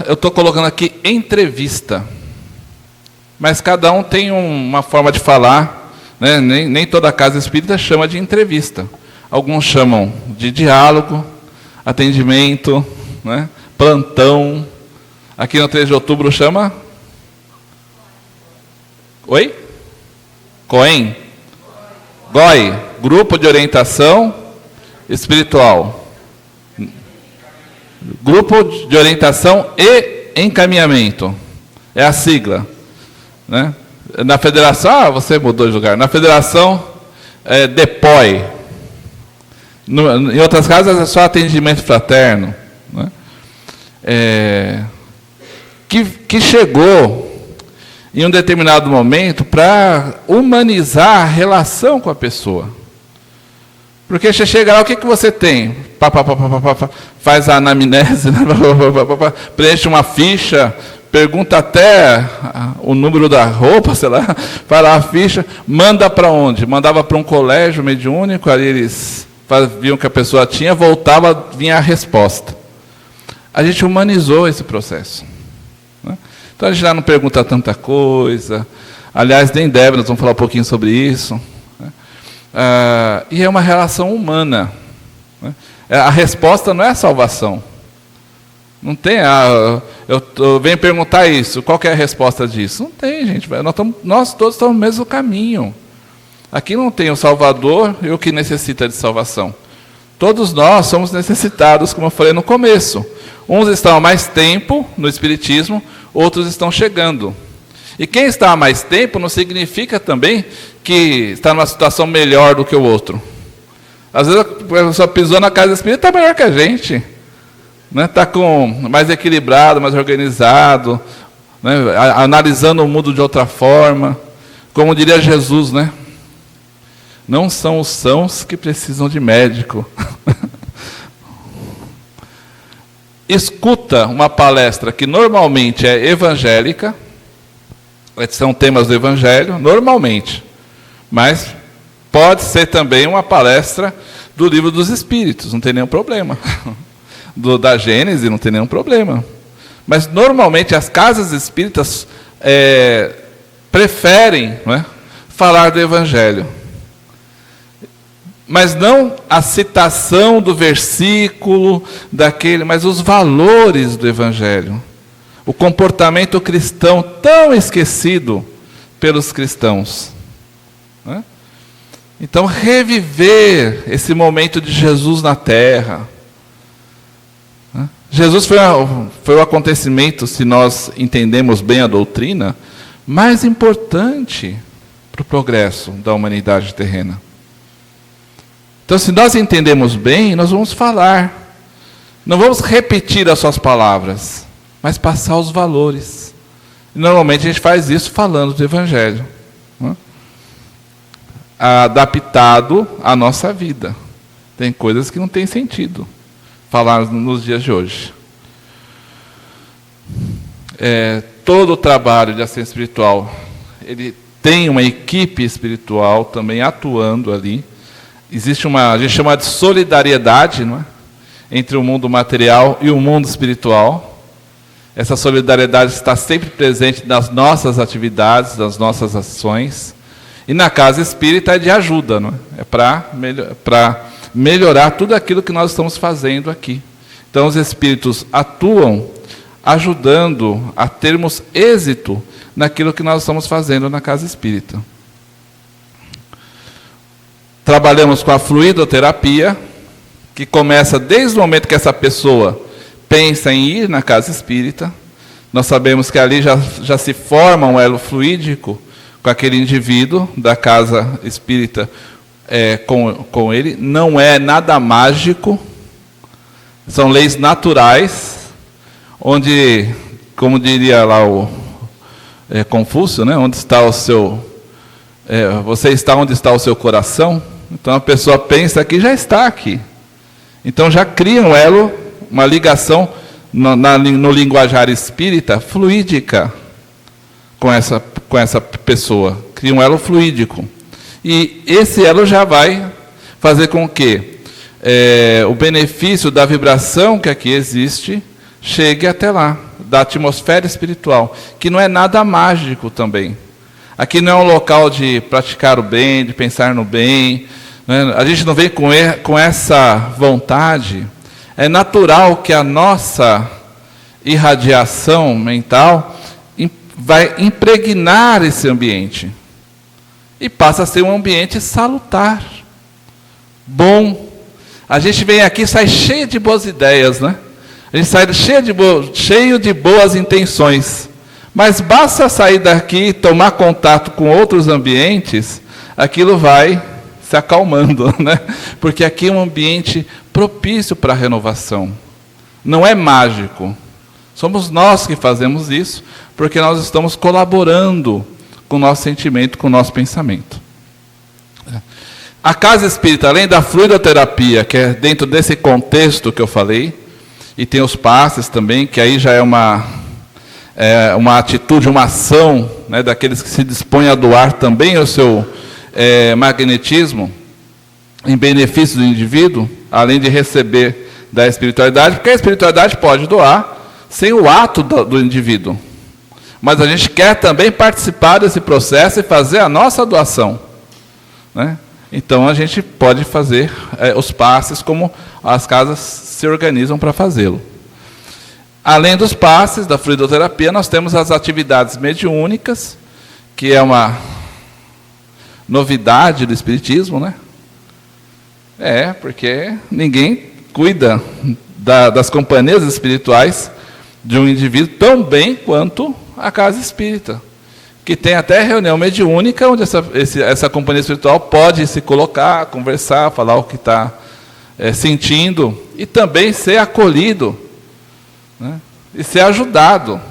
eu estou colocando aqui entrevista, mas cada um tem uma forma de falar, né? Nem toda casa espírita chama de entrevista. Alguns chamam de diálogo, atendimento, né? Plantão. Aqui no 3 de outubro chama? Oi? COEM? GOI, Grupo de Orientação Espiritual. Grupo de Orientação e Encaminhamento. É a sigla. Né? Na federação, você mudou de lugar. Na federação, DEPOI. Em outras casas é só atendimento fraterno. Né? Que chegou em um determinado momento para humanizar a relação com a pessoa. Porque você chega lá, o que você tem? Faz a anamnese, preenche uma ficha, pergunta até o número da roupa, sei lá, faz lá a ficha, manda para onde? Mandava para um colégio mediúnico, ali eles viam que a pessoa tinha, voltava, vinha a resposta. A gente humanizou esse processo. Né? Então a gente já não pergunta tanta coisa. Aliás, nem deve, nós vamos falar um pouquinho sobre isso. E é uma relação humana. Né? A resposta não é a salvação. Não tem. Eu venho perguntar isso. Qual que é a resposta disso? Não tem, gente. Nós todos estamos no mesmo caminho. Aqui não tem o Salvador e o que necessita de salvação. Todos nós somos necessitados, como eu falei no começo. Uns estão há mais tempo no Espiritismo, outros estão chegando. E quem está há mais tempo não significa também que está numa situação melhor do que o outro. Às vezes a pessoa pisou na casa espírita, está melhor que a gente. Está mais equilibrado, mais organizado, né? Analisando o mundo de outra forma. Como diria Jesus, né? Não são os sãos que precisam de médico. Escuta uma palestra que normalmente é evangélica, são temas do Evangelho, normalmente. Mas pode ser também uma palestra do Livro dos Espíritos, não tem nenhum problema. Da Gênese, não tem nenhum problema. Mas normalmente as casas espíritas preferem, não é, falar do Evangelho. Mas não a citação do versículo, mas os valores do Evangelho. O comportamento cristão tão esquecido pelos cristãos. Né? Então, reviver esse momento de Jesus na Terra. Né? Jesus foi o acontecimento, se nós entendemos bem a doutrina, mais importante para o progresso da humanidade terrena. Então, se nós entendemos bem, nós vamos falar. Não vamos repetir as suas palavras, mas passar os valores. E normalmente a gente faz isso falando do Evangelho, né? Adaptado à nossa vida. Tem coisas que não tem sentido falar nos dias de hoje. Todo o trabalho de assistência espiritual, ele tem uma equipe espiritual também atuando ali. Existe a gente chama de solidariedade, não é? Entre o mundo material e o mundo espiritual. Essa solidariedade está sempre presente nas nossas atividades, nas nossas ações. E na casa espírita é de ajuda, não é? É para melhorar tudo aquilo que nós estamos fazendo aqui. Então os espíritos atuam ajudando a termos êxito naquilo que nós estamos fazendo na casa espírita. Trabalhamos com a fluidoterapia, que começa desde o momento que essa pessoa pensa em ir na casa espírita. Nós sabemos que ali já se forma um elo fluídico com aquele indivíduo da casa espírita com ele. Não é nada mágico, são leis naturais, onde, como diria lá o Confúcio, né, onde está o seu... você está onde está o seu coração. Então a pessoa pensa que já está aqui. Então já cria um elo, uma ligação no linguajar espírita fluídica com essa pessoa. Cria um elo fluídico. E esse elo já vai fazer com que o benefício da vibração que aqui existe chegue até lá, da atmosfera espiritual, que não é nada mágico também. Aqui não é um local de praticar o bem, de pensar no bem, né? A gente não vem com essa vontade. É natural que a nossa irradiação mental vai impregnar esse ambiente. E passa a ser um ambiente salutar, bom. A gente vem aqui e sai cheio de boas ideias, né? A gente sai cheio de boas intenções. Mas basta sair daqui e tomar contato com outros ambientes, aquilo vai se acalmando, né? Porque aqui é um ambiente propício para a renovação. Não é mágico. Somos nós que fazemos isso, porque nós estamos colaborando com o nosso sentimento, com o nosso pensamento. A casa espírita, além da fluidoterapia, que é dentro desse contexto que eu falei, e tem os passes também, que aí já é uma atitude, uma ação, né, daqueles que se dispõem a doar também o seu magnetismo em benefício do indivíduo, além de receber da espiritualidade, porque a espiritualidade pode doar sem o ato do indivíduo. Mas a gente quer também participar desse processo e fazer a nossa doação, né? Então a gente pode fazer os passes como as casas se organizam para fazê-lo. Além dos passes da fluidoterapia, nós temos as atividades mediúnicas, que é uma novidade do espiritismo, né? Porque ninguém cuida das companhias espirituais de um indivíduo tão bem quanto a casa espírita, que tem até reunião mediúnica, onde essa companhia espiritual pode se colocar, conversar, falar o que está sentindo, e também ser acolhido, né? E ser ajudado.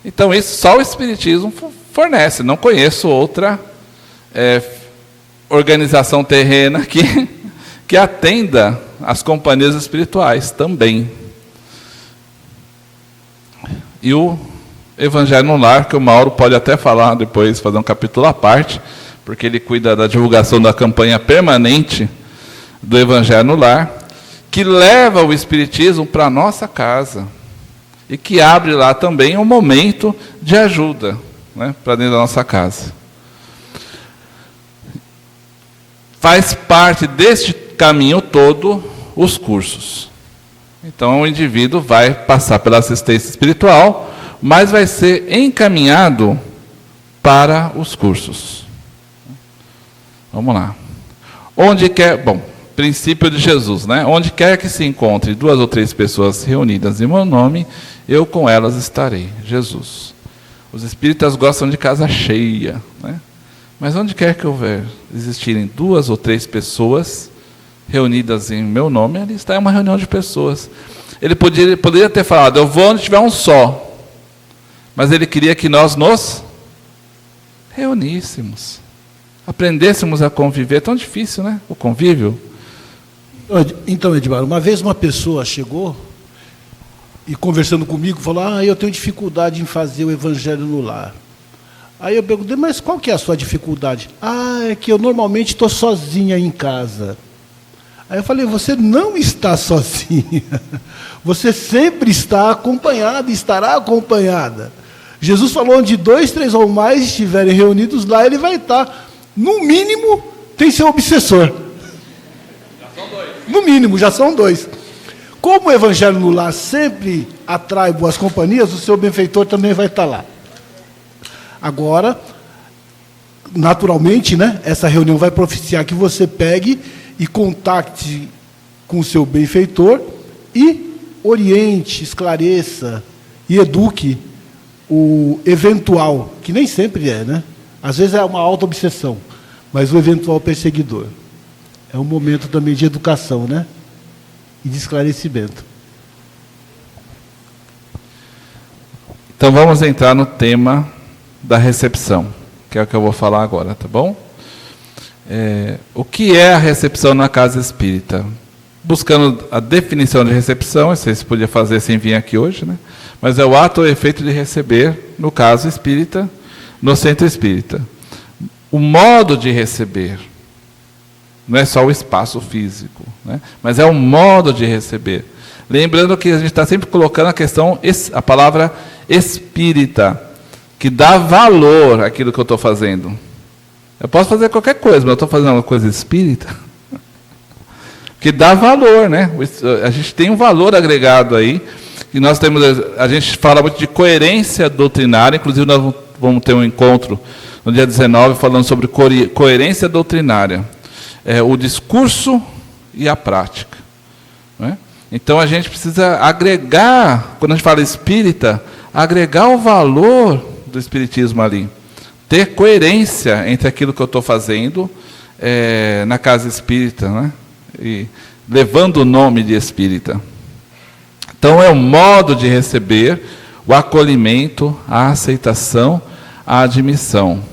Então isso só o espiritismo fornece. Não conheço outra organização terrena que atenda as companhias espirituais também. E o Evangelho no Lar, que o Mauro pode até falar depois, fazer um capítulo à parte, porque ele cuida da divulgação da campanha permanente do Evangelho no Lar, que leva o Espiritismo para a nossa casa e que abre lá também um momento de ajuda, né, para dentro da nossa casa. Faz parte deste caminho todo os cursos. Então o indivíduo vai passar pela assistência espiritual, mas vai ser encaminhado para os cursos. Vamos lá. Onde quer, princípio de Jesus, né? Onde quer que se encontre 2 ou 3 pessoas reunidas em meu nome, eu com elas estarei. Jesus. Os espíritas gostam de casa cheia, né? Mas onde quer que houver existirem 2 ou 3 pessoas reunidas em meu nome, ali está uma reunião de pessoas. Ele poderia ter falado, eu vou onde tiver um só. Mas ele queria que nós nos reuníssemos, aprendêssemos a conviver. É tão difícil, né? O convívio. Então, Edmar, uma vez uma pessoa chegou e conversando comigo, falou, eu tenho dificuldade em fazer o Evangelho no Lar. Aí eu perguntei, mas qual que é a sua dificuldade? É que eu normalmente estou sozinha em casa. Aí eu falei, você não está sozinha. Você sempre está acompanhada e estará acompanhada. Jesus falou, onde 2, 3 ou mais estiverem reunidos, lá ele vai estar. No mínimo, tem seu obsessor. Já são 2. No mínimo, já são 2. Como o Evangelho no Lar sempre atrai boas companhias, o seu benfeitor também vai estar lá. Agora, naturalmente, né, essa reunião vai propiciar que você pegue e contacte com o seu benfeitor e oriente, esclareça e eduque o eventual, que nem sempre né? Às vezes é uma auto-obsessão, mas o eventual perseguidor. É um momento também de educação, né? E de esclarecimento. Então vamos entrar no tema da recepção, que é o que eu vou falar agora, tá bom? O que é a recepção na casa espírita? Buscando a definição de recepção, não sei se podia fazer sem vir aqui hoje, né? Mas é o ato ou efeito de receber, no caso espírita, no centro espírita. o modo de receber. Não é só o espaço físico, né? Mas é o modo de receber. Lembrando que a gente está sempre colocando a palavra espírita, que dá valor àquilo que eu estou fazendo. Eu posso fazer qualquer coisa, mas eu estou fazendo uma coisa espírita, que dá valor, né? A gente tem um valor agregado aí, e a gente fala muito de coerência doutrinária, inclusive nós vamos ter um encontro no dia 19 falando sobre coerência doutrinária. O discurso e a prática, né? Então a gente precisa agregar, quando a gente fala espírita, agregar o valor do espiritismo ali, ter coerência entre aquilo que eu estou fazendo na casa espírita, né? E levando o nome de espírita. Então é o modo de receber, o acolhimento, a aceitação, a admissão.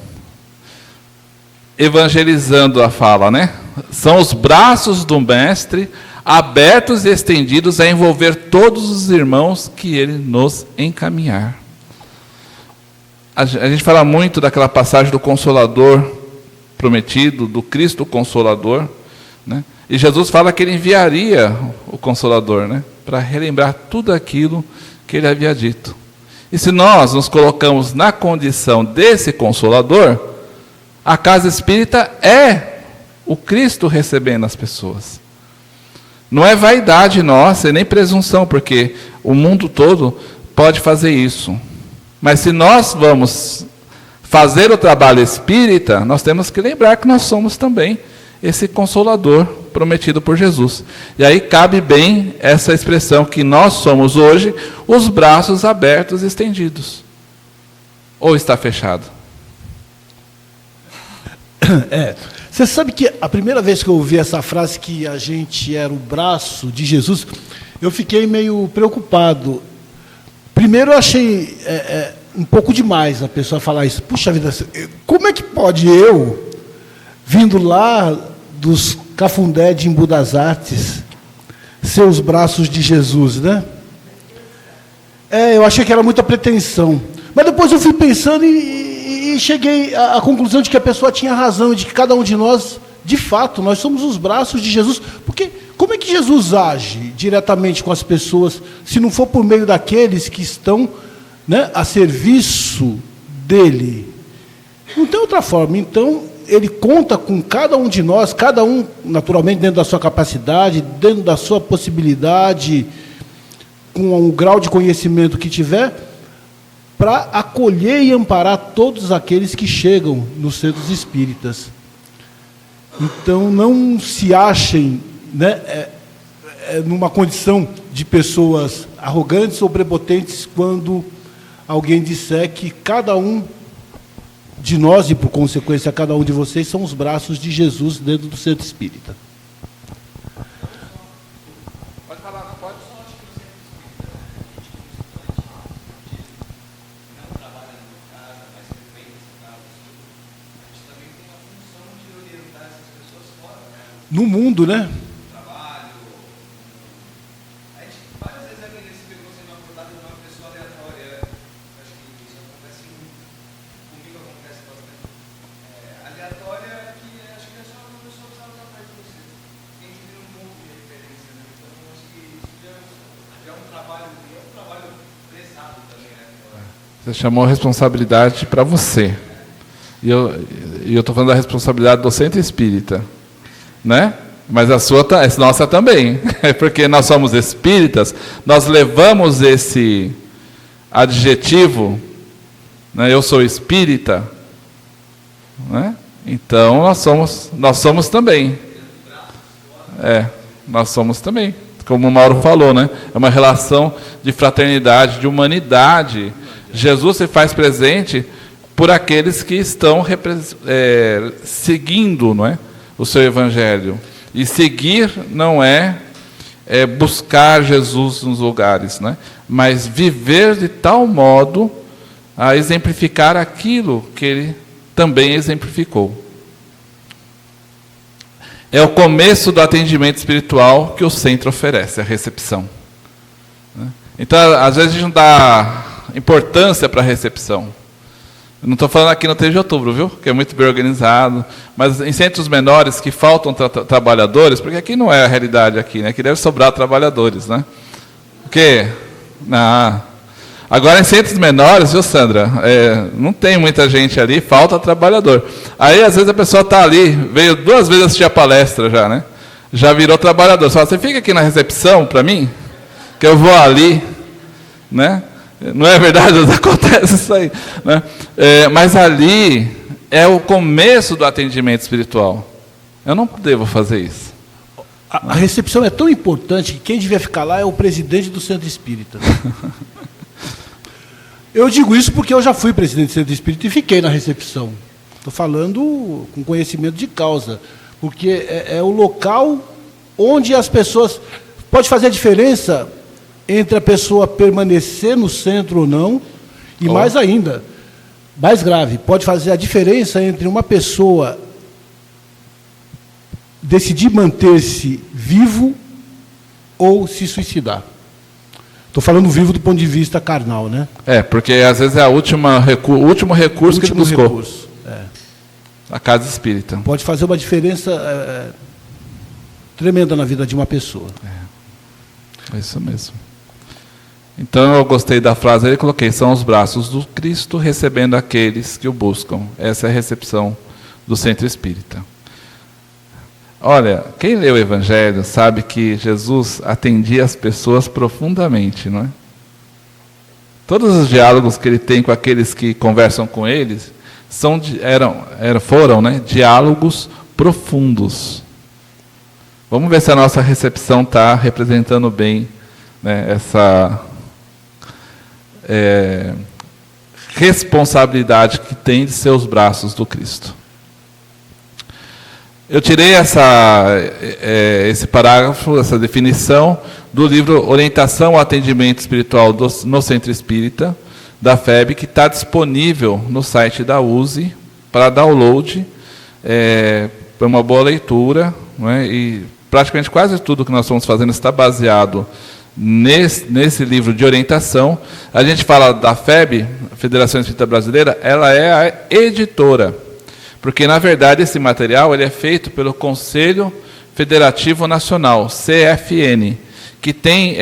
Evangelizando a fala, né? São os braços do mestre abertos e estendidos a envolver todos os irmãos que ele nos encaminhar. A gente fala muito daquela passagem do Consolador prometido, do Cristo Consolador, né? E Jesus fala que ele enviaria o Consolador, né? Para relembrar tudo aquilo que ele havia dito. E se nós nos colocamos na condição desse Consolador, a casa espírita é o Cristo recebendo as pessoas. Não é vaidade nossa, nem presunção, porque o mundo todo pode fazer isso. Mas se nós vamos fazer o trabalho espírita, nós temos que lembrar que nós somos também esse Consolador prometido por Jesus. E aí cabe bem essa expressão que nós somos hoje, os braços abertos e estendidos. Ou está fechado? Você sabe que a primeira vez que eu ouvi essa frase, que a gente era o braço de Jesus, eu fiquei meio preocupado. Primeiro eu achei um pouco demais a pessoa falar isso. Puxa vida, como é que pode eu, vindo lá dos Cafundé de Embu das Artes, ser os braços de Jesus, né? Eu achei que era muita pretensão. Mas depois eu fui pensando e cheguei à conclusão de que a pessoa tinha razão, de que cada um de nós, de fato, nós somos os braços de Jesus. Porque como é que Jesus age diretamente com as pessoas, se não for por meio daqueles que estão, né, a serviço dele? Não tem outra forma. Então, ele conta com cada um de nós, cada um, naturalmente, dentro da sua capacidade, dentro da sua possibilidade, com o grau de conhecimento que tiver, para acolher e amparar todos aqueles que chegam nos centros espíritas. Então, não se achem, né, numa condição de pessoas arrogantes ou prepotentes quando alguém disser que cada um de nós, e por consequência cada um de vocês, são os braços de Jesus dentro do centro espírita. Pode falar, não pode? No mundo, né? Você chamou a responsabilidade para você. E eu estou falando da responsabilidade do centro espírita, né? Mas a nossa também. É porque nós somos espíritas, nós levamos esse adjetivo, né? Eu sou espírita, né? Então nós somos também. Nós somos também. Como o Mauro falou, né? É uma relação de fraternidade, de humanidade. Jesus se faz presente por aqueles que estão seguindo, não é, o seu evangelho. E seguir não é buscar Jesus nos lugares, né, mas viver de tal modo a exemplificar aquilo que ele também exemplificou. É o começo do atendimento espiritual que o centro oferece, a recepção. Então, às vezes a gente não dá importância para a recepção. Não estou falando aqui no 3 de outubro, viu? Que é muito bem organizado. Mas em centros menores que faltam trabalhadores, porque aqui não é a realidade aqui, né? Aqui deve sobrar trabalhadores, né? O quê? Não. Agora em centros menores, viu, Sandra? Não tem muita gente ali, falta trabalhador. Aí às vezes a pessoa está ali, veio 2 vezes assistir a palestra já, né? Já virou trabalhador. Só você fica aqui na recepção para mim, que eu vou ali, né? Não é verdade? Acontece isso aí, né? Mas ali é o começo do atendimento espiritual. Eu não devo fazer isso. A recepção é tão importante que quem devia ficar lá é o presidente do centro espírita. Eu digo isso porque eu já fui presidente do centro espírita e fiquei na recepção. Estou falando com conhecimento de causa, porque é o local onde as pessoas... Pode fazer a diferença entre a pessoa permanecer no centro ou não, e mais ainda, mais grave, pode fazer a diferença entre uma pessoa decidir manter-se vivo ou se suicidar. Estou falando vivo do ponto de vista carnal, né? Porque às vezes é o último recurso que ele buscou. A casa espírita. Pode fazer uma diferença tremenda na vida de uma pessoa. É isso mesmo. Então eu gostei da frase, ele coloquei, são os braços do Cristo recebendo aqueles que o buscam. Essa é a recepção do centro espírita. Olha, quem lê o Evangelho sabe que Jesus atendia as pessoas profundamente, não é? Todos os diálogos que ele tem com aqueles que conversam com eles foram diálogos profundos. Vamos ver se a nossa recepção está representando bem, né, essa responsabilidade que tem de ser os braços do Cristo. Eu tirei esse parágrafo, essa definição, do livro Orientação ao Atendimento Espiritual no Centro Espírita, da FEB, que está disponível no site da USE, para download, para uma boa leitura, não é? E praticamente quase tudo que nós estamos fazendo está baseado nesse livro de orientação. A gente fala da FEB, Federação Espírita Brasileira, ela é a editora, porque, na verdade, esse material ele é feito pelo Conselho Federativo Nacional, CFN, que tem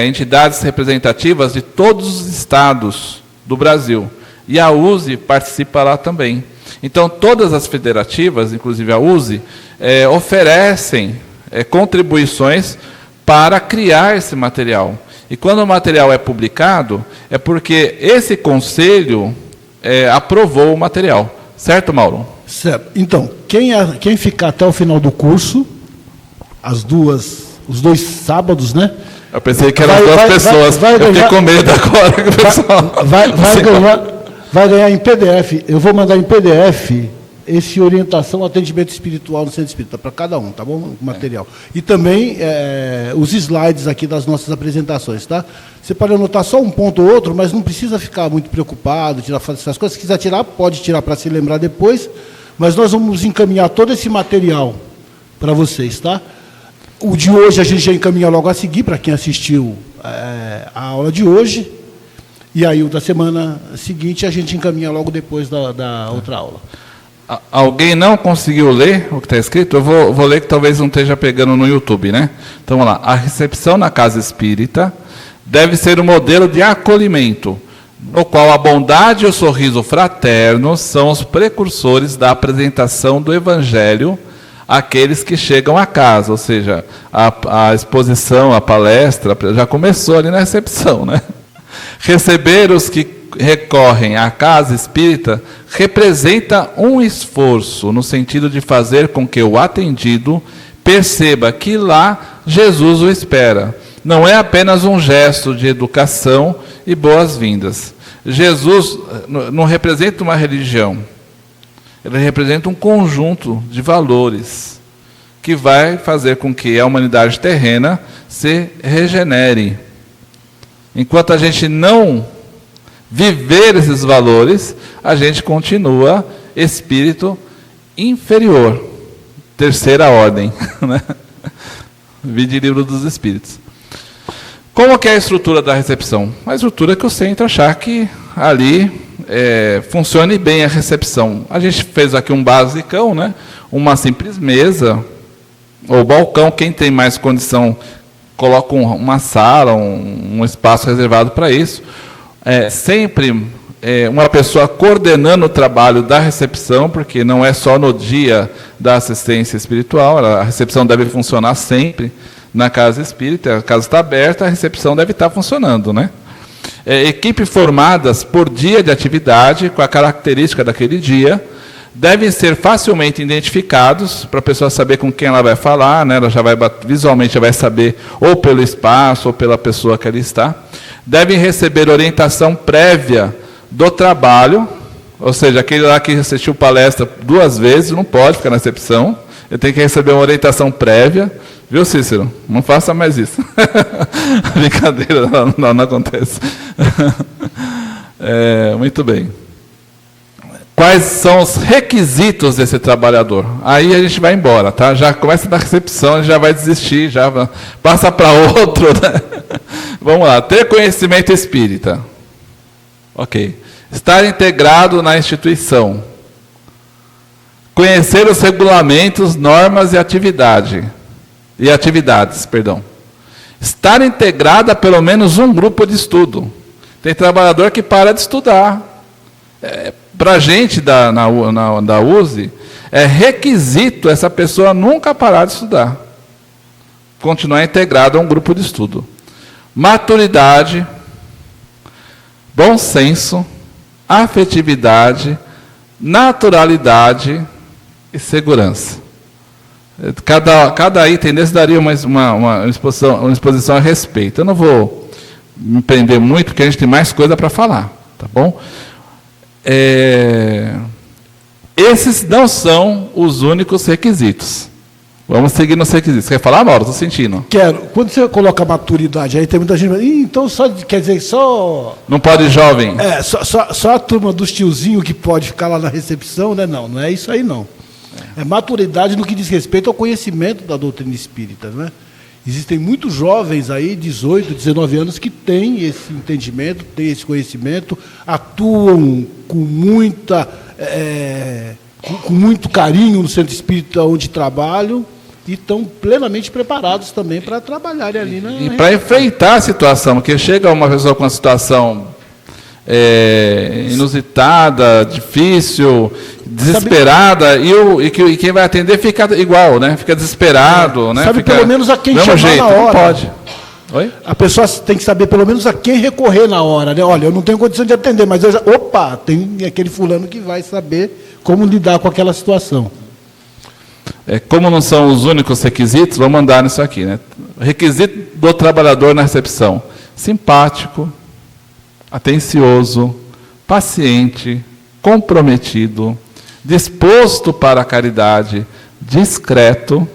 entidades representativas de todos os estados do Brasil. E a USE participa lá também. Então, todas as federativas, inclusive a USE, oferecem contribuições para criar esse material. E quando o material é publicado, é porque esse conselho aprovou o material. Certo, Mauro? Certo. Então, quem ficar até o final do curso, os 2 sábados, né? Eu pensei que eram 2 pessoas. Eu fiquei com medo agora que o pessoal... Vai ganhar em PDF. Eu vou mandar em PDF esse orientação ao atendimento espiritual no centro espírita, para cada um, tá bom? O material. E também os slides aqui das nossas apresentações, tá? Você pode anotar só um ponto ou outro, mas não precisa ficar muito preocupado, tirar essas coisas. Se quiser tirar, pode tirar para se lembrar depois, mas nós vamos encaminhar todo esse material para vocês, tá? O de hoje a gente já encaminha logo a seguir, para quem assistiu a aula de hoje, e aí o da semana seguinte a gente encaminha logo depois da outra aula. Alguém não conseguiu ler o que está escrito? Eu vou ler que talvez não esteja pegando no YouTube, né? Então, vamos lá. A recepção na casa espírita deve ser um modelo de acolhimento, no qual a bondade e o sorriso fraterno são os precursores da apresentação do Evangelho àqueles que chegam à casa. Ou seja, a exposição, a palestra, já começou ali na recepção, né? Receber os que recorrem à casa espírita representa um esforço no sentido de fazer com que o atendido perceba que lá Jesus o espera. Não é apenas um gesto de educação e boas-vindas. Jesus não representa uma religião, ele representa um conjunto de valores que vai fazer com que a humanidade terrena se regenere. Enquanto a gente não viver esses valores, a gente continua espírito inferior, terceira ordem, né? Vide livro dos Espíritos. Como que é a estrutura da recepção? A estrutura que o centro achar que ali funcione bem a recepção. A gente fez aqui um basicão, né? Uma simples mesa, ou balcão, quem tem mais condição, coloca uma sala, um espaço reservado para isso. Sempre uma pessoa coordenando o trabalho da recepção, porque não é só no dia da assistência espiritual, a recepção deve funcionar sempre na casa espírita, a casa está aberta, a recepção deve estar funcionando, né? Equipes formadas por dia de atividade, com a característica daquele dia, devem ser facilmente identificados, para a pessoa saber com quem ela vai falar, né? Ela já vai, visualmente já vai saber, ou pelo espaço, ou pela pessoa que ali está. Devem receber orientação prévia do trabalho, ou seja, aquele lá que assistiu palestra 2 vezes, não pode ficar na recepção, ele tem que receber uma orientação prévia. Viu, Cícero? Não faça mais isso. Brincadeira, não acontece. Muito bem. Quais são os requisitos desse trabalhador? Aí a gente vai embora, tá? Já começa da recepção, a gente já vai desistir, já passa para outro, né? Vamos lá. Ter conhecimento espírita. Ok. Estar integrado na instituição. Conhecer os regulamentos, normas e atividades. Estar integrado a pelo menos um grupo de estudo. Tem trabalhador que para de estudar. Para a gente da USE, é requisito essa pessoa nunca parar de estudar. Continuar integrado a um grupo de estudo. Maturidade, bom senso, afetividade, naturalidade e segurança. Cada item desse daria uma exposição a respeito. Eu não vou me prender muito, porque a gente tem mais coisa para falar, tá bom? Esses não são os únicos requisitos. Vamos seguir nos requisitos. Quer falar, Mauro? Estou sentindo. Quero. Quando você coloca maturidade, aí tem muita gente. Então só quer dizer só. Não pode jovem. Só a turma dos tiozinhos que pode ficar lá na recepção, né? Não é isso aí não. É maturidade no que diz respeito ao conhecimento da doutrina espírita, né? Existem muitos jovens aí, 18, 19 anos, que têm esse entendimento, têm esse conhecimento, atuam com muito carinho no centro espírita onde trabalham e estão plenamente preparados também para trabalharem ali. E para enfrentar a situação, porque chega uma pessoa com uma situação inusitada, difícil, desesperada, e quem vai atender fica igual, né? Fica desesperado, né? Sabe pelo menos a quem chamar na hora. Não pode. Oi? A pessoa tem que saber pelo menos a quem recorrer na hora, né? Olha, eu não tenho condição de atender, mas tem aquele fulano que vai saber como lidar com aquela situação. Como não são os únicos requisitos, vamos mandar nisso aqui, né? Requisito do trabalhador na recepção: simpático, atencioso, paciente, comprometido, disposto para a caridade, discreto.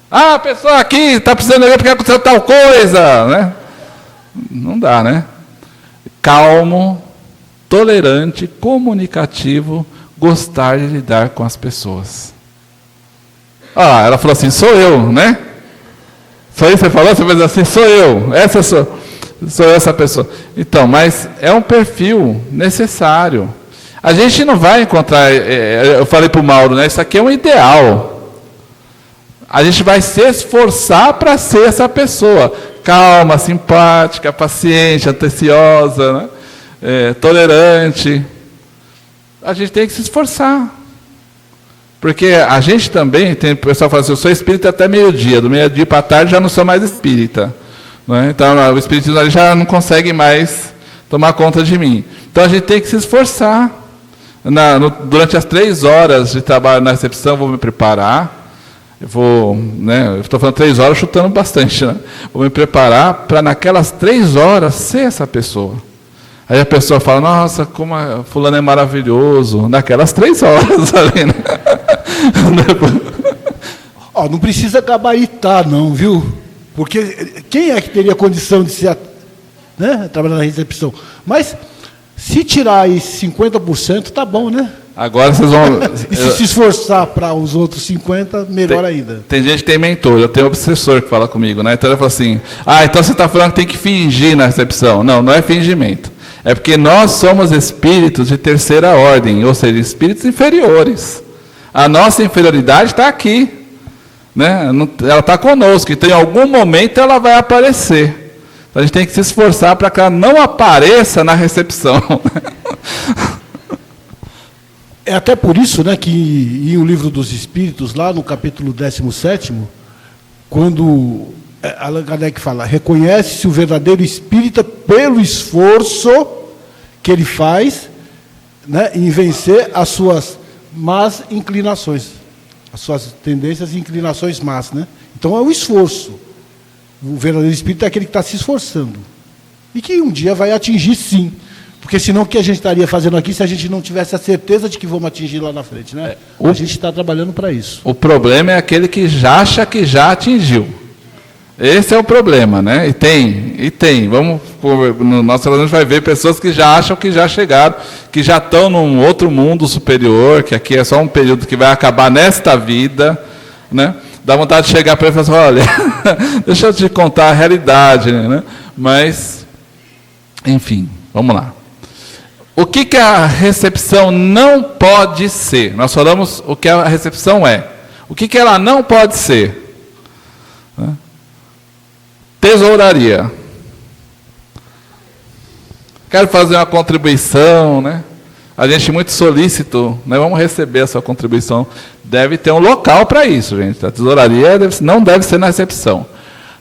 A pessoa aqui está precisando ver porque aconteceu tal coisa, né? Não dá, né? Calmo, tolerante, comunicativo, gostar de lidar com as pessoas. Ela falou assim, sou eu, né? Só isso que você falou? Você fez assim, sou eu. Sou eu essa pessoa. Então, mas é um perfil necessário. A gente não vai encontrar, eu falei para o Mauro, né? Isso aqui é um ideal. A gente vai se esforçar para ser essa pessoa. Calma, simpática, paciente, atenciosa, né? Tolerante. A gente tem que se esforçar. Porque a gente também, o pessoal fala assim, eu sou espírita até meio-dia, do meio-dia para a tarde já não sou mais espírita. Né? Então, o espiritismo ali já não consegue mais tomar conta de mim. Então, a gente tem que se esforçar. Durante as 3 horas de trabalho na recepção, eu vou me preparar. Eu estou falando 3 horas, chutando bastante. Né? Vou me preparar para, naquelas 3 horas, ser essa pessoa. Aí a pessoa fala, nossa, como fulano é maravilhoso. Naquelas 3 horas ali, né? Não precisa gabaritar, não, viu? Porque quem é que teria condição de ser, né, trabalhar na recepção? Mas, se tirar aí 50%, tá bom, né? Agora vocês vão... E se esforçar para os outros 50%, melhor ainda. Tem gente que tem mentor, eu tenho um obsessor que fala comigo, né? Então ele fala assim, então você está falando que tem que fingir na recepção. Não, não é fingimento. É porque nós somos espíritos de terceira ordem, ou seja, espíritos inferiores. A nossa inferioridade está aqui, né? Ela está conosco, então em algum momento ela vai aparecer. Então, a gente tem que se esforçar para que ela não apareça na recepção. É até por isso, né, que em O Livro dos Espíritos, lá no capítulo 17º, quando Allan Kardec fala, reconhece-se o verdadeiro espírita pelo esforço que ele faz, né, em vencer as suas más inclinações, as suas tendências e inclinações más, né? Então é o esforço. O verdadeiro espírito é aquele que está se esforçando. E que um dia vai atingir, sim. Porque senão o que a gente estaria fazendo aqui se a gente não tivesse a certeza de que vamos atingir lá na frente, né? A gente está trabalhando para isso. O problema é aquele que já acha que já atingiu. Esse é o problema, né? E tem. Vamos, no nosso trabalho a gente vai ver pessoas que já acham que já chegaram, que já estão num outro mundo superior, que aqui é só um período que vai acabar nesta vida, né? Dá vontade de chegar para ele e falar assim, olha, deixa eu te contar a realidade, né? Mas, enfim, vamos lá. O que a recepção não pode ser? Nós falamos o que a recepção é. O que ela não pode ser? Tesouraria. Quero fazer uma contribuição, né? A gente é muito solícito, né? Vamos receber a sua contribuição. Deve ter um local para isso, gente. A tesouraria não deve ser na recepção.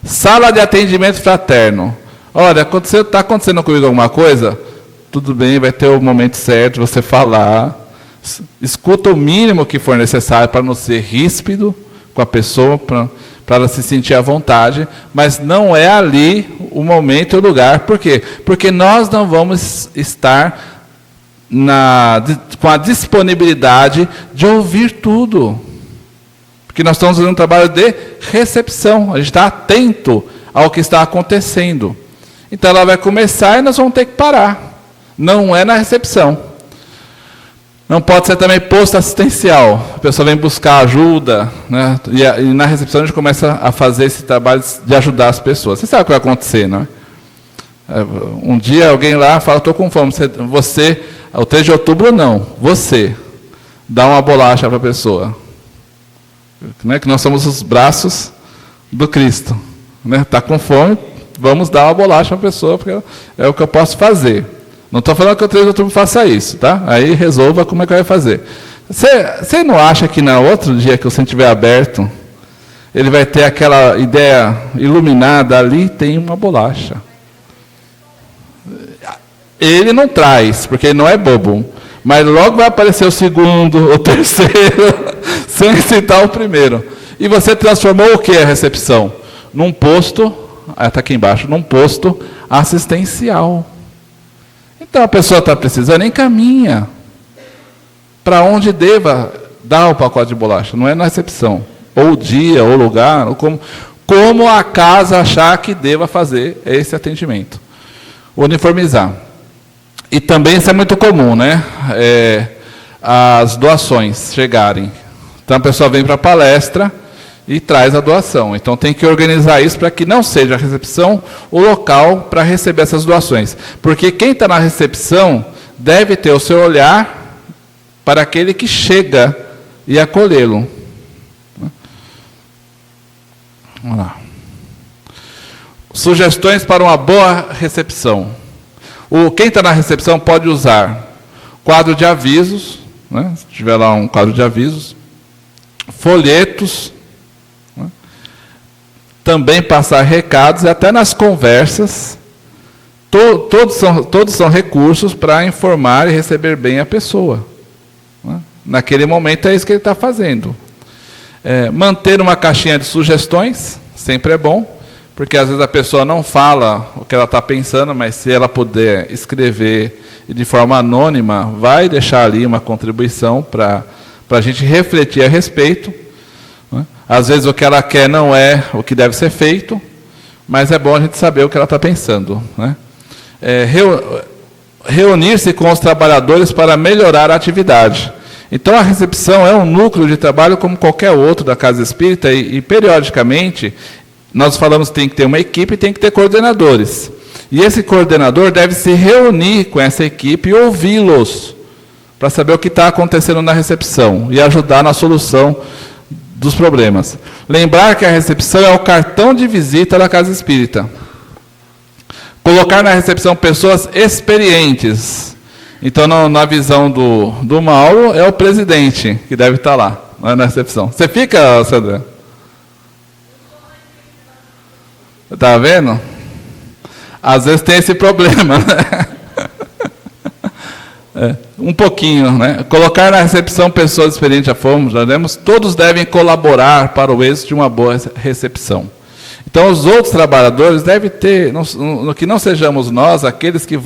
Sala de atendimento fraterno. Olha, está acontecendo comigo alguma coisa? Tudo bem, vai ter o momento certo de você falar. Escuta o mínimo que for necessário para não ser ríspido com a pessoa, para ela se sentir à vontade, mas não é ali o momento e o lugar. Por quê? Porque nós não vamos estar com a disponibilidade de ouvir tudo. Porque nós estamos fazendo um trabalho de recepção, a gente está atento ao que está acontecendo. Então ela vai começar e nós vamos ter que parar. Não é na recepção. Não pode ser também posto assistencial. A pessoa vem buscar ajuda, né? E na recepção a gente começa a fazer esse trabalho de ajudar as pessoas. Você sabe o que vai acontecer, não é? Um dia alguém lá fala, estou com fome. Você, o 3 de outubro não, você dá uma bolacha para a pessoa. Né? Que nós somos os braços do Cristo. Está com fome, vamos dar uma bolacha para a pessoa, porque é o que eu posso fazer. Não estou falando que o 3 de outubro faça isso, tá? Aí resolva como é que vai fazer. Você não acha que no outro dia que você estiver aberto, ele vai ter aquela ideia iluminada, ali tem uma bolacha. Ele não traz, porque ele não é bobo. Mas logo vai aparecer o segundo, o terceiro, sem citar o primeiro. E você transformou o que a recepção? Num posto, está aqui embaixo, num posto assistencial. Então a pessoa está precisando, encaminha para onde deva dar o pacote de bolacha. Não é na recepção. Ou o dia, ou o lugar, ou como a casa achar que deva fazer esse atendimento. Uniformizar. E também isso é muito comum, né? As doações chegarem. Então a pessoa vem para a palestra e traz a doação. Então tem que organizar isso para que não seja a recepção o local para receber essas doações. Porque quem está na recepção deve ter o seu olhar para aquele que chega e acolhê-lo. Vamos lá. Sugestões para uma boa recepção. Quem está na recepção pode usar quadro de avisos, né? Se tiver lá um quadro de avisos, folhetos, né? Também passar recados, e até nas conversas, todos são recursos para informar e receber bem a pessoa. Né? Naquele momento é isso que ele está fazendo. Manter uma caixinha de sugestões, sempre é bom, porque às vezes a pessoa não fala o que ela está pensando, mas se ela puder escrever de forma anônima, vai deixar ali uma contribuição para a gente refletir a respeito. Né? Às vezes o que ela quer não é o que deve ser feito, mas é bom a gente saber o que ela está pensando. Né? Reunir-se com os trabalhadores para melhorar a atividade. Então, a recepção é um núcleo de trabalho como qualquer outro da Casa Espírita e periodicamente, nós falamos que tem que ter uma equipe e tem que ter coordenadores. E esse coordenador deve se reunir com essa equipe e ouvi-los, para saber o que está acontecendo na recepção e ajudar na solução dos problemas. Lembrar que a recepção é o cartão de visita da casa espírita. Colocar na recepção pessoas experientes. Então, na visão do Mauro, é o presidente que deve estar lá, na recepção. Você fica, Sandra? Está vendo? Às vezes tem esse problema, né? Um pouquinho, né? Colocar na recepção pessoas experientes, já vemos, todos devem colaborar para o êxito de uma boa recepção. Então, os outros trabalhadores devem ter, no que não sejamos nós, aqueles que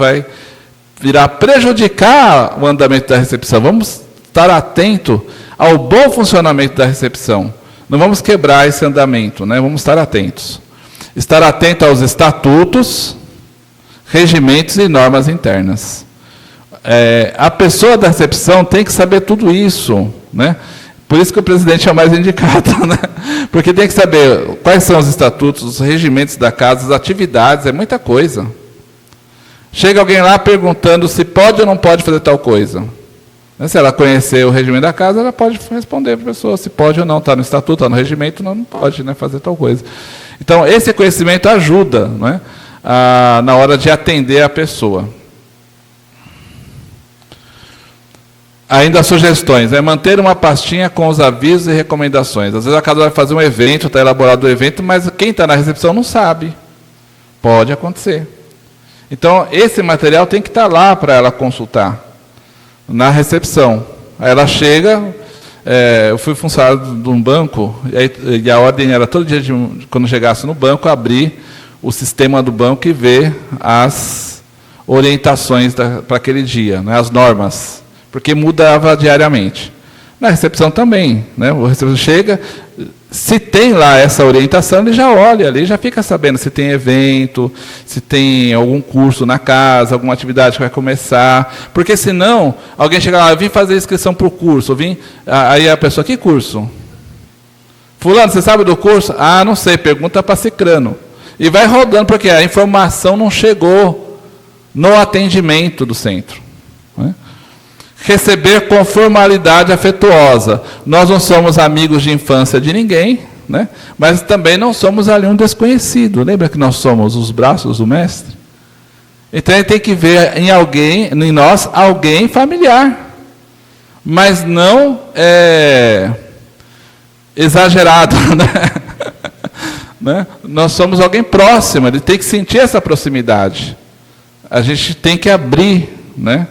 virá prejudicar o andamento da recepção. Vamos estar atentos ao bom funcionamento da recepção. Não vamos quebrar esse andamento, né? Vamos estar atentos. Estar atento aos estatutos, regimentos e normas internas. A pessoa da recepção tem que saber tudo isso, né? Por isso que o presidente é o mais indicado, né? Porque tem que saber quais são os estatutos, os regimentos da casa, as atividades, é muita coisa. Chega alguém lá perguntando se pode ou não pode fazer tal coisa. Se ela conhecer o regimento da casa, ela pode responder para a pessoa se pode ou não. Está no estatuto, está no regimento, não pode, né, fazer tal coisa. Então, esse conhecimento ajuda, né, na hora de atender a pessoa. Ainda sugestões, manter uma pastinha com os avisos e recomendações. Às vezes a casa vai fazer um evento, está elaborado o evento, mas quem está na recepção não sabe. Pode acontecer. Então, esse material tem que estar lá para ela consultar, na recepção. Aí ela chega, eu fui funcionário de um banco, e a ordem era todo dia, quando chegasse no banco, abrir o sistema do banco e ver as orientações para aquele dia, né, as normas. Porque mudava diariamente. Na recepção também, né? O recepção chega, se tem lá essa orientação, ele já olha ali, já fica sabendo se tem evento, se tem algum curso na casa, alguma atividade que vai começar. Porque senão, alguém chega lá, eu vim fazer inscrição para o curso, aí a pessoa, que curso? Fulano, você sabe do curso? Ah, não sei, pergunta para Cicrano. E vai rodando, porque a informação não chegou no atendimento do centro, né? Receber com formalidade afetuosa. Nós não somos amigos de infância de ninguém, né? Mas também não somos ali um desconhecido. Lembra que nós somos os braços do mestre? Então ele tem que ver em nós, alguém familiar. Mas não exagerado, né? Nós somos alguém próximo, ele tem que sentir essa proximidade. A gente tem que abrir, né,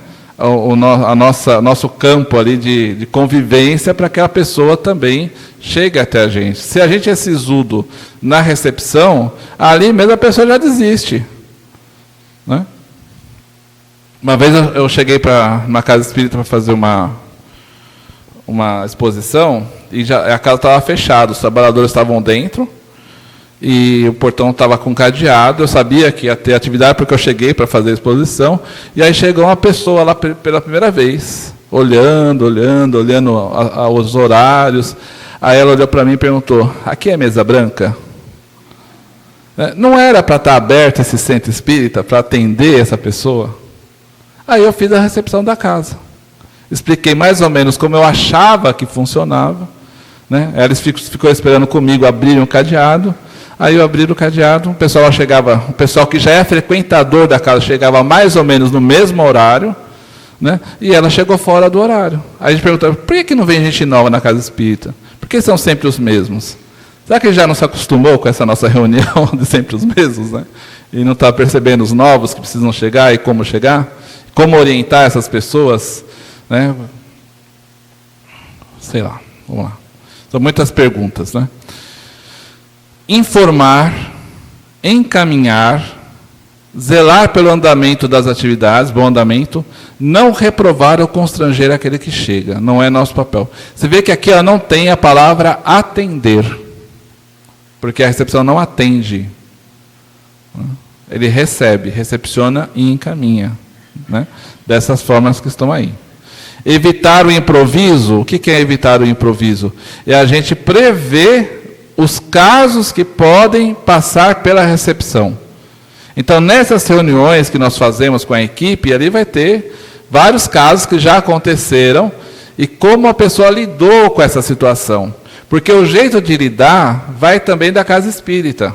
nosso campo ali de convivência para que a pessoa também chegue até a gente. Se a gente é sisudo na recepção, ali mesmo a pessoa já desiste, né? Uma vez eu cheguei para uma casa espírita para fazer uma exposição e a casa estava fechada, os trabalhadores estavam dentro e o portão estava com cadeado. Eu sabia que ia ter atividade porque eu cheguei para fazer a exposição, e aí chegou uma pessoa lá pela primeira vez, olhando os horários. Aí ela olhou para mim e perguntou: aqui é mesa branca? Não era para estar aberto esse centro espírita para atender essa pessoa? Aí eu fiz a recepção da casa, expliquei mais ou menos como eu achava que funcionava, né? Eles ficou esperando comigo, abriram o cadeado. Aí eu abri o cadeado, o pessoal que já é frequentador da casa chegava mais ou menos no mesmo horário, né? E ela chegou fora do horário. Aí a gente perguntou: por que não vem gente nova na casa espírita? Por que são sempre os mesmos? Será que ele já não se acostumou com essa nossa reunião de sempre os mesmos, né? E não está percebendo os novos que precisam chegar e como chegar? Como orientar essas pessoas, né? Sei lá, vamos lá. São muitas perguntas, né? Informar, encaminhar, zelar pelo andamento das atividades, bom andamento, não reprovar ou constranger aquele que chega, não é nosso papel. Você vê que aqui ela não tem a palavra atender, porque a recepção não atende. Ele recebe, recepciona e encaminha, né? Dessas formas que estão aí. Evitar o improviso. O que é evitar o improviso? É a gente prever os casos que podem passar pela recepção. Então, nessas reuniões que nós fazemos com a equipe, ali vai ter vários casos que já aconteceram e como a pessoa lidou com essa situação. Porque o jeito de lidar vai também da casa espírita.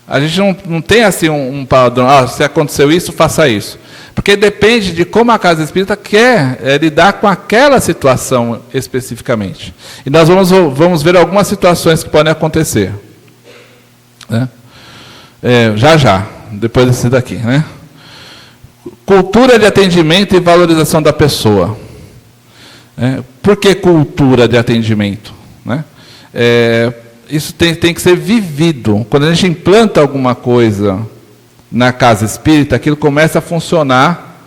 A gente não tem assim um padrão, se aconteceu isso, faça isso. Porque depende de como a casa espírita quer lidar com aquela situação especificamente. E nós vamos ver algumas situações que podem acontecer. Né? Já, depois desse daqui. Né? Cultura de atendimento e valorização da pessoa. Por que cultura de atendimento? Né? Isso tem que ser vivido. Quando a gente implanta alguma coisa na casa espírita, aquilo começa a funcionar.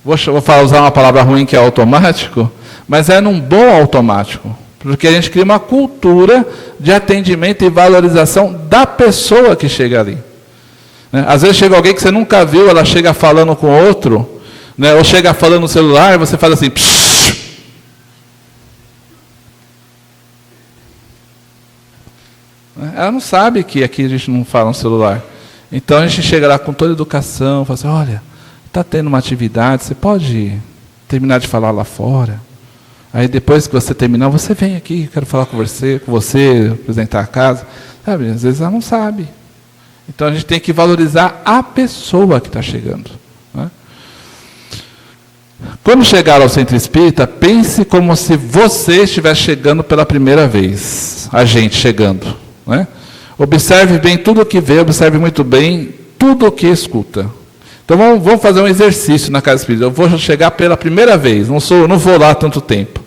Vou usar uma palavra ruim que é automático, mas é num bom automático. Porque a gente cria uma cultura de atendimento e valorização da pessoa que chega ali. Às vezes chega alguém que você nunca viu, ela chega falando com outro, né, ou chega falando no celular, e você faz assim... Psh! Ela não sabe que aqui a gente não fala no celular. Então a gente chega lá com toda a educação, fala assim, olha, está tendo uma atividade, você pode terminar de falar lá fora. Aí depois que você terminar, você vem aqui, eu quero falar com você, apresentar a casa. Sabe, às vezes ela não sabe. Então a gente tem que valorizar a pessoa que está chegando. Né? Quando chegar ao centro espírita, pense como se você estivesse chegando pela primeira vez. A gente chegando. Né? Observe bem tudo o que vê, observe muito bem tudo o que escuta. Então vamos fazer um exercício na casa espírita. Eu vou chegar pela primeira vez, não vou lá tanto tempo.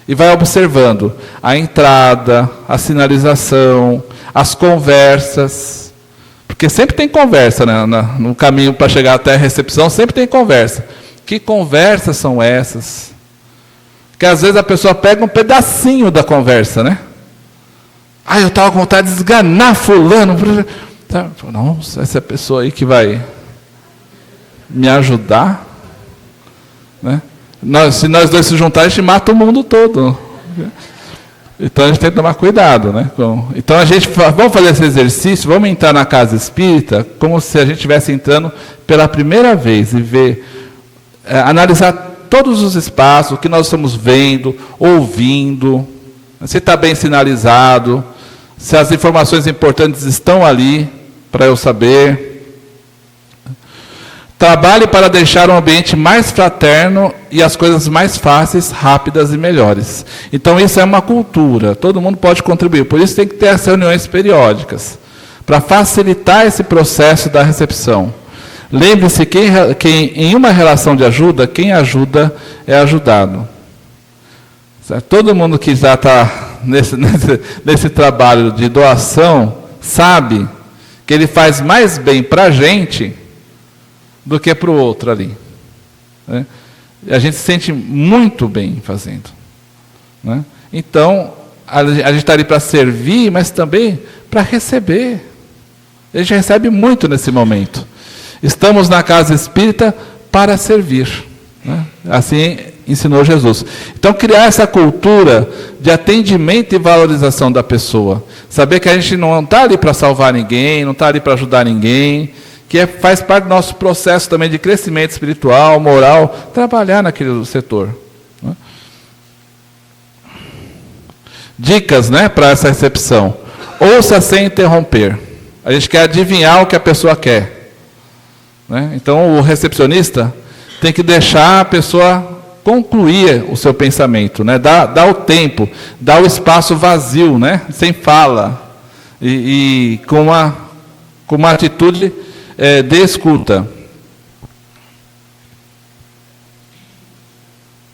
E vai observando a entrada, a sinalização, as conversas. Porque sempre tem conversa, né? No caminho para chegar até a recepção, sempre tem conversa. Que conversas são essas? Que às vezes a pessoa pega um pedacinho da conversa, né? Eu estava com vontade de esganar fulano. Nossa, essa pessoa aí que vai me ajudar, né? Se nós dois se juntarmos, a gente mata o mundo todo. Então a gente tem que tomar cuidado, né? Então vamos fazer esse exercício, vamos entrar na casa espírita como se a gente estivesse entrando pela primeira vez e ver, analisar todos os espaços, o que nós estamos vendo, ouvindo, se está bem sinalizado, se as informações importantes estão ali para eu saber. Trabalhe para deixar o ambiente mais fraterno e as coisas mais fáceis, rápidas e melhores. Então, isso é uma cultura. Todo mundo pode contribuir. Por isso, tem que ter as reuniões periódicas, para facilitar esse processo da recepção. Lembre-se que em uma relação de ajuda, quem ajuda é ajudado. Certo? Todo mundo que já está nesse trabalho de doação, sabe que ele faz mais bem para a gente do que para o outro ali. Né? A gente se sente muito bem fazendo. Né? Então, a gente está ali para servir, mas também para receber. A gente recebe muito nesse momento. Estamos na casa espírita para servir. Né? Assim ensinou Jesus. Então, criar essa cultura de atendimento e valorização da pessoa. Saber que a gente não está ali para salvar ninguém, não está ali para ajudar ninguém, que faz parte do nosso processo também de crescimento espiritual, moral, trabalhar naquele setor. Né? Dicas, né, para essa recepção. Ouça sem interromper. A gente quer adivinhar o que a pessoa quer. Né? Então, o recepcionista tem que deixar a pessoa concluir o seu pensamento, né? Dá o tempo, dá o espaço vazio, né? Sem fala, e com uma atitude de escuta.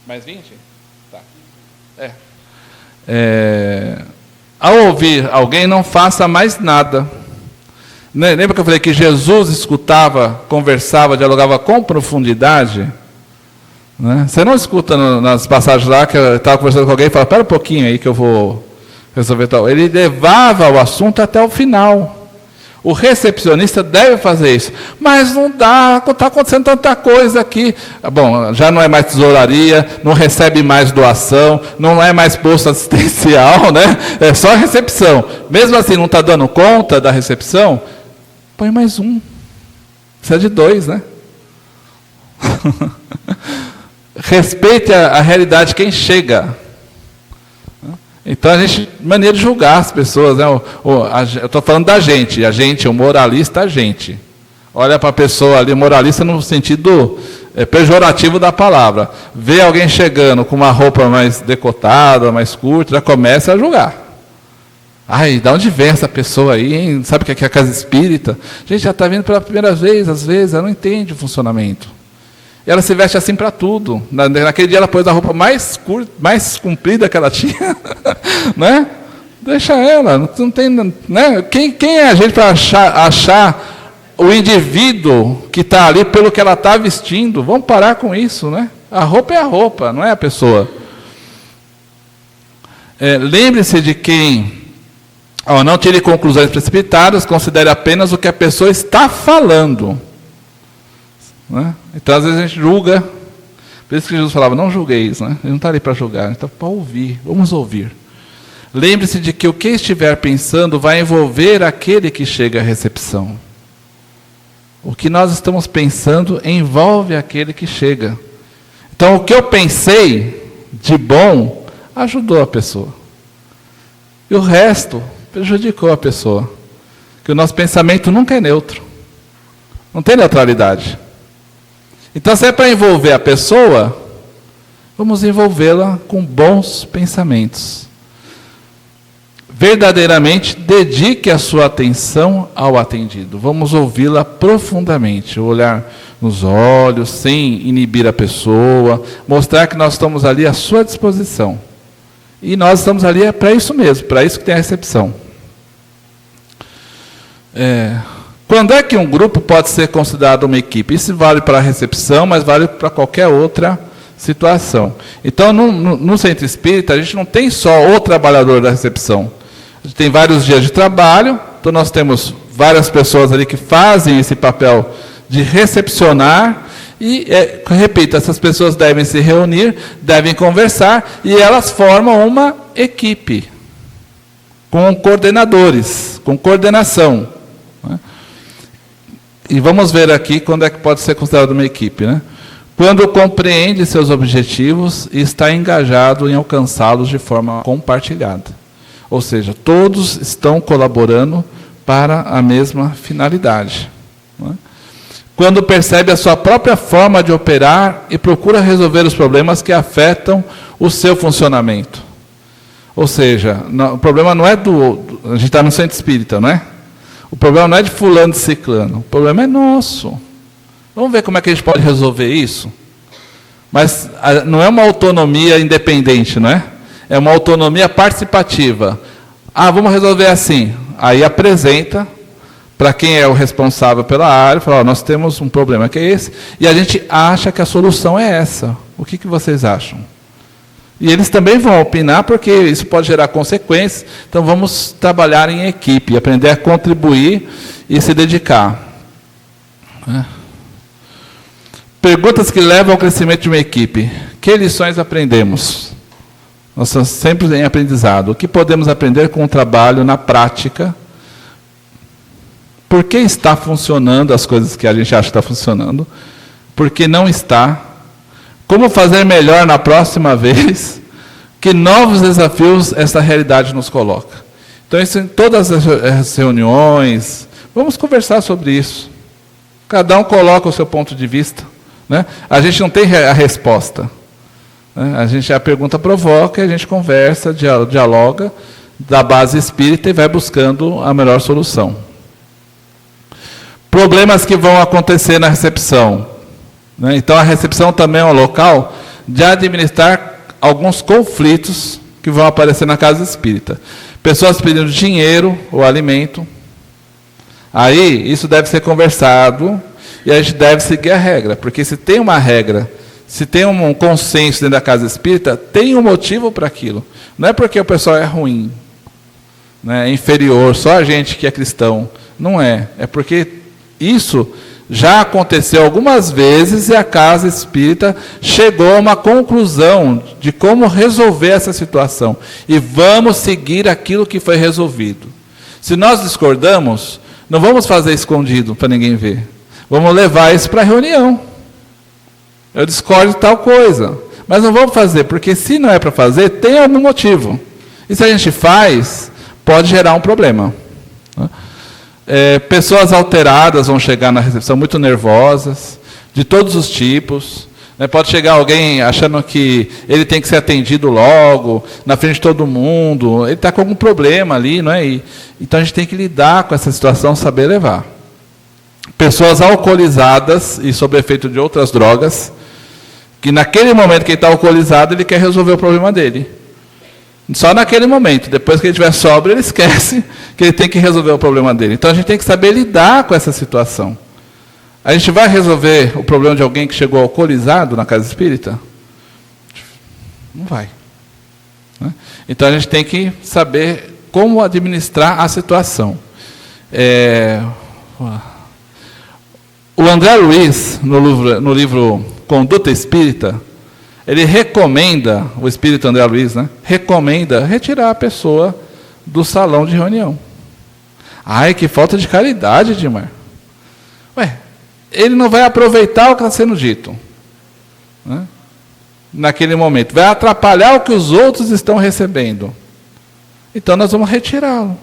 Mais 20? Tá. Ao ouvir alguém, não faça mais nada. Lembra que eu falei que Jesus escutava, conversava, dialogava com profundidade? Né? Você não escuta nas passagens lá que eu estava conversando com alguém e fala, espera um pouquinho aí que eu vou resolver tal. Ele levava o assunto até o final. O recepcionista deve fazer isso. Mas não dá, está acontecendo tanta coisa aqui. Bom, já não é mais tesouraria, não recebe mais doação, não é mais posto assistencial, né? É só recepção. Mesmo assim, não está dando conta da recepção? Põe mais um. Precisa de 2, né? Respeite a realidade de quem chega. Então a gente, maneira de julgar as pessoas, né? Eu estou falando da gente, o moralista, a gente. Olha para a pessoa ali, moralista no sentido pejorativo da palavra. Vê alguém chegando com uma roupa mais decotada, mais curta, já começa a julgar. Ai, de onde vem essa pessoa aí, hein? Sabe o que é a casa espírita? Gente, já está vindo pela primeira vez, às vezes, ela não entende o funcionamento. E ela se veste assim para tudo. Naquele dia ela pôs a roupa mais curta, mais comprida que ela tinha. Né? Deixa ela, não tem, né? Quem é a gente para achar o indivíduo que está ali pelo que ela está vestindo? Vamos parar com isso, né? A roupa é a roupa, não é a pessoa. Lembre-se de quem, ao não tire conclusões precipitadas, considere apenas o que a pessoa está falando. Né? Então, às vezes, a gente julga. Por isso que Jesus falava, não julgueis. Né? Ele não está ali para julgar, ele está para ouvir. Vamos ouvir. Lembre-se de que o que estiver pensando vai envolver aquele que chega à recepção. O que nós estamos pensando envolve aquele que chega. Então, o que eu pensei de bom ajudou a pessoa. E o resto prejudicou a pessoa. Porque o nosso pensamento nunca é neutro. Não tem neutralidade. Então, se é para envolver a pessoa, vamos envolvê-la com bons pensamentos. Verdadeiramente, dedique a sua atenção ao atendido. Vamos ouvi-la profundamente, olhar nos olhos, sem inibir a pessoa, mostrar que nós estamos ali à sua disposição. E nós estamos ali para isso mesmo, para isso que tem a recepção. Quando é que um grupo pode ser considerado uma equipe? Isso vale para a recepção, mas vale para qualquer outra situação. Então, no centro espírita, a gente não tem só o trabalhador da recepção. A gente tem vários dias de trabalho, então nós temos várias pessoas ali que fazem esse papel de recepcionar. E, repito, essas pessoas devem se reunir, devem conversar, e elas formam uma equipe, com coordenadores, com coordenação. Né? E vamos ver aqui quando é que pode ser considerado uma equipe. Né? Quando compreende seus objetivos e está engajado em alcançá-los de forma compartilhada. Ou seja, todos estão colaborando para a mesma finalidade. Né? Quando percebe a sua própria forma de operar e procura resolver os problemas que afetam o seu funcionamento. Ou seja, o problema não é a gente está no centro espírita, não é? O problema não é de fulano, de ciclano. O problema é nosso. Vamos ver como é que a gente pode resolver isso? Mas não é uma autonomia independente, não é? É uma autonomia participativa. Vamos resolver assim. Aí apresenta para quem é o responsável pela área, fala, nós temos um problema que é esse, e a gente acha que a solução é essa. O que vocês acham? E eles também vão opinar, porque isso pode gerar consequências. Então vamos trabalhar em equipe, aprender a contribuir e se dedicar. Perguntas que levam ao crescimento de uma equipe. Que lições aprendemos? Nós estamos sempre em aprendizado. O que podemos aprender com o trabalho na prática? Por que está funcionando as coisas que a gente acha que está funcionando? Por que não está? Como fazer melhor na próxima vez? Que novos desafios essa realidade nos coloca? Então, isso em todas as reuniões, vamos conversar sobre isso. Cada um coloca o seu ponto de vista. Né? A gente não tem a resposta. A pergunta provoca, a gente conversa, dialoga da base espírita e vai buscando a melhor solução. Problemas que vão acontecer na recepção. Né? Então, a recepção também é um local de administrar alguns conflitos que vão aparecer na casa espírita. Pessoas pedindo dinheiro ou alimento. Aí, isso deve ser conversado e a gente deve seguir a regra. Porque se tem uma regra, se tem um consenso dentro da casa espírita, tem um motivo para aquilo. Não é porque o pessoal é ruim, né, é inferior, só a gente que é cristão. Não é. É porque isso já aconteceu algumas vezes e a casa espírita chegou a uma conclusão de como resolver essa situação. E vamos seguir aquilo que foi resolvido. Se nós discordamos, não vamos fazer escondido para ninguém ver. Vamos levar isso para a reunião. Eu discordo de tal coisa. Mas não vamos fazer, porque se não é para fazer, tem algum motivo. E se a gente faz, pode gerar um problema. Pessoas alteradas vão chegar na recepção muito nervosas, de todos os tipos. Pode chegar alguém achando que ele tem que ser atendido logo, na frente de todo mundo. Ele está com algum problema ali, não é? Então a gente tem que lidar com essa situação, saber levar. Pessoas alcoolizadas e sob efeito de outras drogas, que naquele momento que ele está alcoolizado, ele quer resolver o problema dele. Só naquele momento. Depois que ele estiver sóbrio, ele esquece que ele tem que resolver o problema dele. Então a gente tem que saber lidar com essa situação. A gente vai resolver o problema de alguém que chegou alcoolizado na casa espírita? Não vai. Então a gente tem que saber como administrar a situação. O André Luiz, no livro Conduta Espírita, ele recomenda, o espírito André Luiz, recomenda retirar a pessoa do salão de reunião. Ai, que falta de caridade, Edmar. Ele não vai aproveitar o que está sendo dito, naquele momento. Vai atrapalhar o que os outros estão recebendo. Então nós vamos retirá-lo.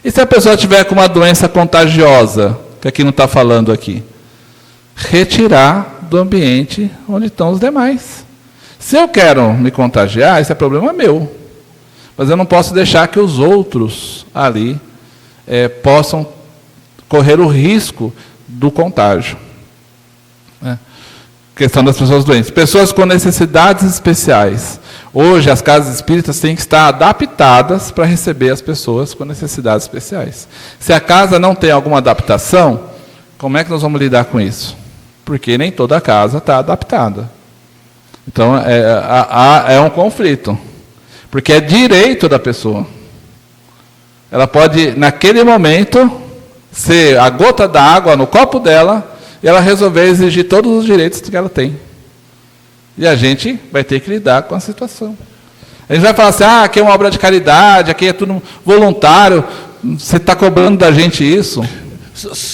E se a pessoa tiver com uma doença contagiosa, que aqui não está falando aqui? Retirar do ambiente onde estão os demais. Se eu quero me contagiar, esse é problema meu. Mas eu não posso deixar que os outros ali possam correr o risco do contágio. Questão das pessoas doentes. Pessoas com necessidades especiais. Hoje as casas espíritas têm que estar adaptadas para receber as pessoas com necessidades especiais. Se a casa não tem alguma adaptação, como é que nós vamos lidar com isso? Porque nem toda casa está adaptada. Então é um conflito. Porque é direito da pessoa. Ela pode, naquele momento, ser a gota d'água no copo dela e ela resolver exigir todos os direitos que ela tem. E a gente vai ter que lidar com a situação. A gente vai falar assim, aqui é uma obra de caridade, aqui é tudo voluntário, você está cobrando da gente isso.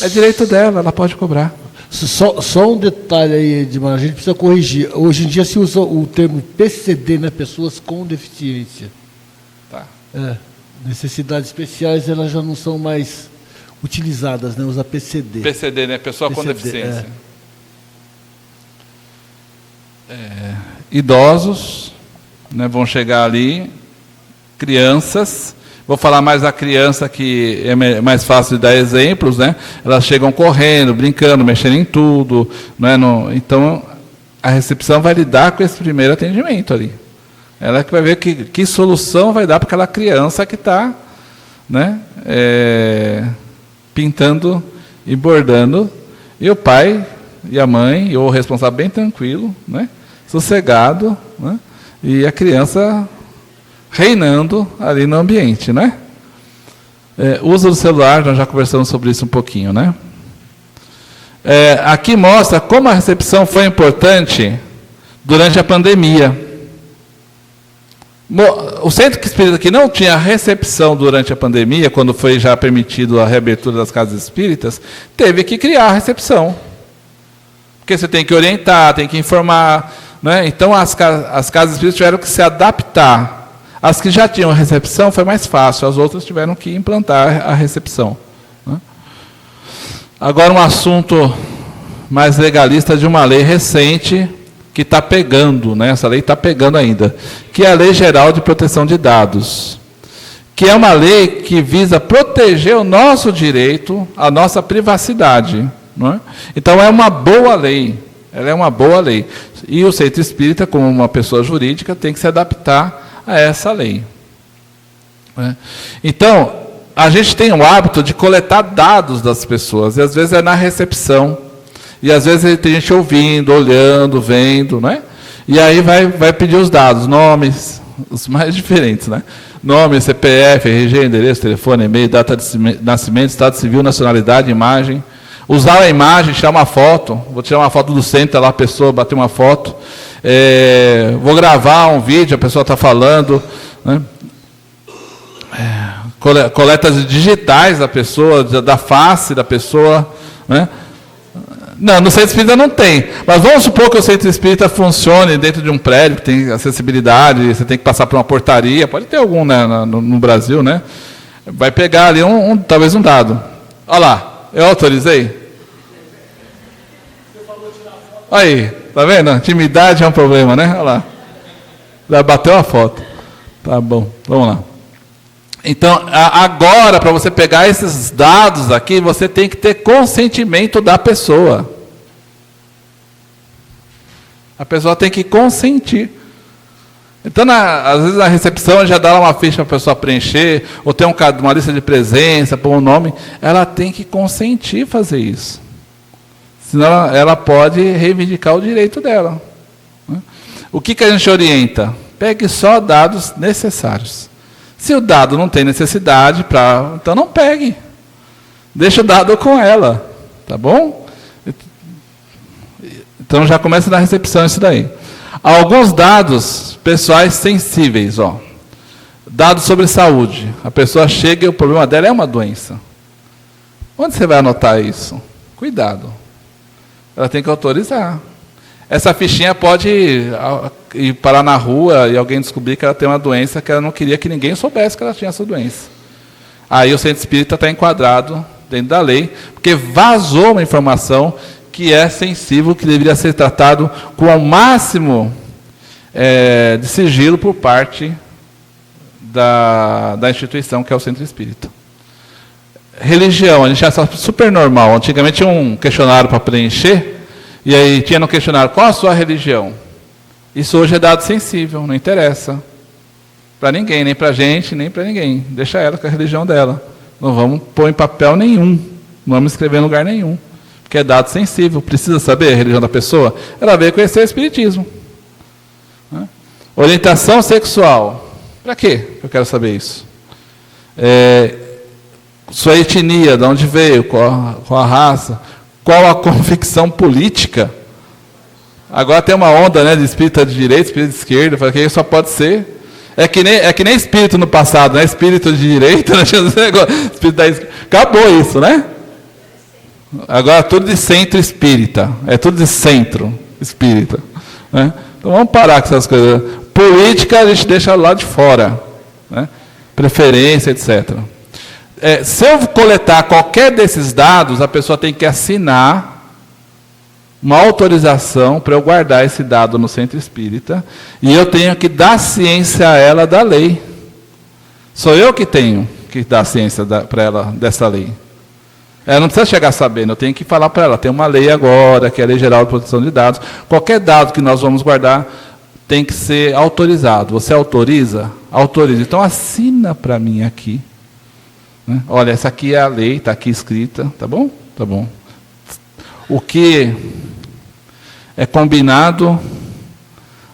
É direito dela, ela pode cobrar. Só um detalhe aí, Edmar, a gente precisa corrigir. Hoje em dia se usa o termo PCD, pessoas com deficiência. Tá. Necessidades especiais, elas já não são mais utilizadas, usa PCD. PCD, pessoa com deficiência. Idosos, vão chegar ali, crianças. Vou falar mais da criança, que é mais fácil de dar exemplos, Elas chegam correndo, brincando, mexendo em tudo, então a recepção vai lidar com esse primeiro atendimento ali. Ela que vai ver que solução vai dar para aquela criança que está, pintando e bordando, e o pai e a mãe, ou o responsável bem tranquilo, sossegado, e a criança reinando ali no ambiente, uso do celular, nós já conversamos sobre isso um pouquinho, aqui mostra como a recepção foi importante durante a pandemia. O centro espírita que não tinha recepção durante a pandemia, quando foi já permitido a reabertura das casas espíritas, teve que criar a recepção. Porque você tem que orientar, tem que informar, Então as casas espíritas tiveram que se adaptar. As que já tinham recepção foi mais fácil, as outras tiveram que implantar a recepção. Agora um assunto mais legalista de uma lei recente que está pegando, essa lei está pegando ainda, que é a Lei Geral de Proteção de Dados, que é uma lei que visa proteger o nosso direito, a nossa privacidade. Então é uma boa lei, ela é uma boa lei. E o centro espírita, como uma pessoa jurídica, tem que se adaptar a essa lei. Então, a gente tem o hábito de coletar dados das pessoas, e às vezes é na recepção, e às vezes tem gente ouvindo, olhando, vendo, e aí vai pedir os dados, nomes, os mais diferentes, nome, CPF, RG, endereço, telefone, e-mail, data de nascimento, estado civil, nacionalidade, imagem. Usar a imagem, tirar uma foto, vou tirar uma foto do centro, lá a pessoa bater uma foto, vou gravar um vídeo, a pessoa está falando, coletas digitais da pessoa, da face da pessoa, Não, no centro espírita não tem. Mas vamos supor que o centro espírita funcione dentro de um prédio que tem acessibilidade, você tem que passar por uma portaria, pode ter algum, né, no Brasil, né? Vai pegar ali talvez um dado. Olha lá, eu autorizei. Aí, tá vendo? Intimidade é um problema, né? Olha lá. Já bateu a foto. Tá bom, vamos lá. Então, agora, para você pegar esses dados aqui, você tem que ter consentimento da pessoa. A pessoa tem que consentir. Então, às vezes, na recepção, já dá uma ficha para a pessoa preencher, ou tem uma lista de presença, pôr um nome. Ela tem que consentir fazer isso. Senão, ela pode reivindicar o direito dela. O que a gente orienta? Pegue só dados necessários. Se o dado não tem necessidade, então não pegue. Deixa o dado com ela. Tá bom? Então já começa na recepção isso daí. Alguns dados pessoais sensíveis. Ó. Dados sobre saúde. A pessoa chega e o problema dela é uma doença. Onde você vai anotar isso? Cuidado. Ela tem que autorizar. Essa fichinha pode ir parar na rua e alguém descobrir que ela tem uma doença que ela não queria que ninguém soubesse que ela tinha essa doença. Aí o centro espírita está enquadrado dentro da lei, porque vazou uma informação que é sensível, que deveria ser tratado com o máximo de sigilo por parte da instituição, que é o centro espírita. Religião, a gente acha super normal. Antigamente tinha um questionário para preencher, e aí tinha no questionário, qual a sua religião? Isso hoje é dado sensível, não interessa. Para ninguém, nem para a gente, nem para ninguém. Deixa ela com a religião dela. Não vamos pôr em papel nenhum. Não vamos escrever em lugar nenhum. Porque é dado sensível. Precisa saber a religião da pessoa? Ela veio conhecer o espiritismo. Orientação sexual. Para quê? Eu quero saber isso. Sua etnia, de onde veio, qual a raça, qual a convicção política. Agora tem uma onda, né, de espírita de direita, espírita de esquerda, fala que só pode ser. É que nem espírito no passado, né? Espírito de direita, né? Espírito da esquerda. Acabou isso, né? Agora tudo de centro espírita. É tudo de centro espírita. Né? Então vamos parar com essas coisas. Política a gente deixa lá de fora. Né? Preferência, etc. Se eu coletar qualquer desses dados, a pessoa tem que assinar uma autorização para eu guardar esse dado no centro espírita, e eu tenho que dar ciência a ela da lei. Sou eu que tenho que dar ciência para ela dessa lei. Ela não precisa chegar sabendo, eu tenho que falar para ela, tem uma lei agora, que é a Lei Geral de Proteção de Dados. Qualquer dado que nós vamos guardar tem que ser autorizado. Você autoriza? Autoriza. Então assina para mim aqui. Né? Olha, essa aqui é a lei, está aqui escrita, tá bom? Tá bom. O que é combinado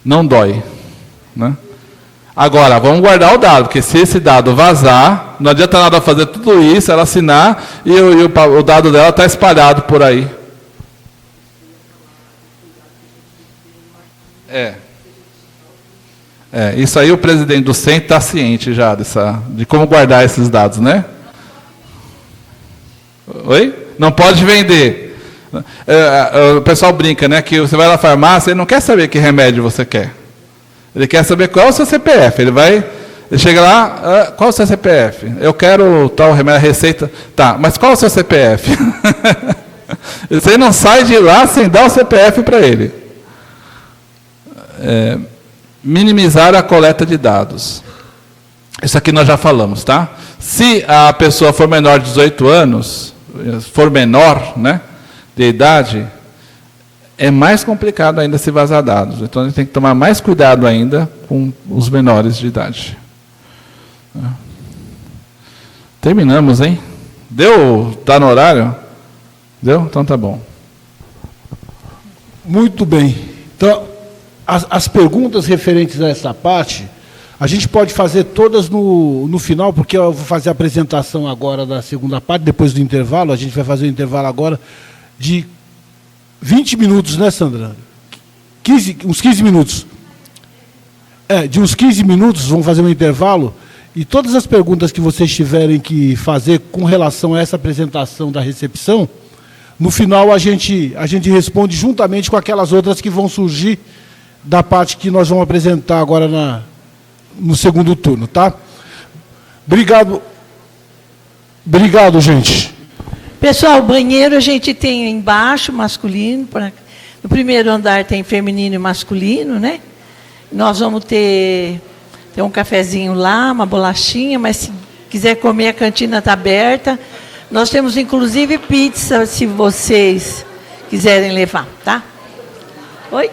não dói. Né? Agora, vamos guardar o dado, porque se esse dado vazar, não adianta nada fazer tudo isso, ela assinar e o dado dela está espalhado por aí. Isso aí o presidente do centro está ciente já de como guardar esses dados, né? Oi? Não pode vender. O pessoal brinca, né? Que você vai na farmácia e não quer saber que remédio você quer. Ele quer saber qual é o seu CPF. Ele chega lá, qual é o seu CPF? Eu quero tal remédio, receita. Tá, mas qual é o seu CPF? Você não sai de lá sem dar o CPF para ele. Minimizar a coleta de dados. Isso aqui nós já falamos, tá? Se a pessoa for menor de 18 anos, for menor, né, de idade, é mais complicado ainda se vazar dados. Então, a gente tem que tomar mais cuidado ainda com os menores de idade. Terminamos, hein? Deu? Está no horário? Deu? Então tá bom. Muito bem. Então, as perguntas referentes a essa parte, a gente pode fazer todas no final, porque eu vou fazer a apresentação agora da segunda parte, depois do intervalo. A gente vai fazer o intervalo agora de 20 minutos, né, Sandra? Uns 15 minutos. De uns 15 minutos, vamos fazer um intervalo. E todas as perguntas que vocês tiverem que fazer com relação a essa apresentação da recepção, No final, a gente responde juntamente com aquelas outras que vão surgir da parte que nós vamos apresentar agora no segundo turno, tá? Obrigado. Obrigado, gente. Pessoal, o banheiro a gente tem embaixo, masculino. No primeiro andar tem feminino e masculino, né? Nós vamos ter um cafezinho lá, uma bolachinha, mas se quiser comer, a cantina está aberta. Nós temos, inclusive, pizza, se vocês quiserem levar, tá? Oi?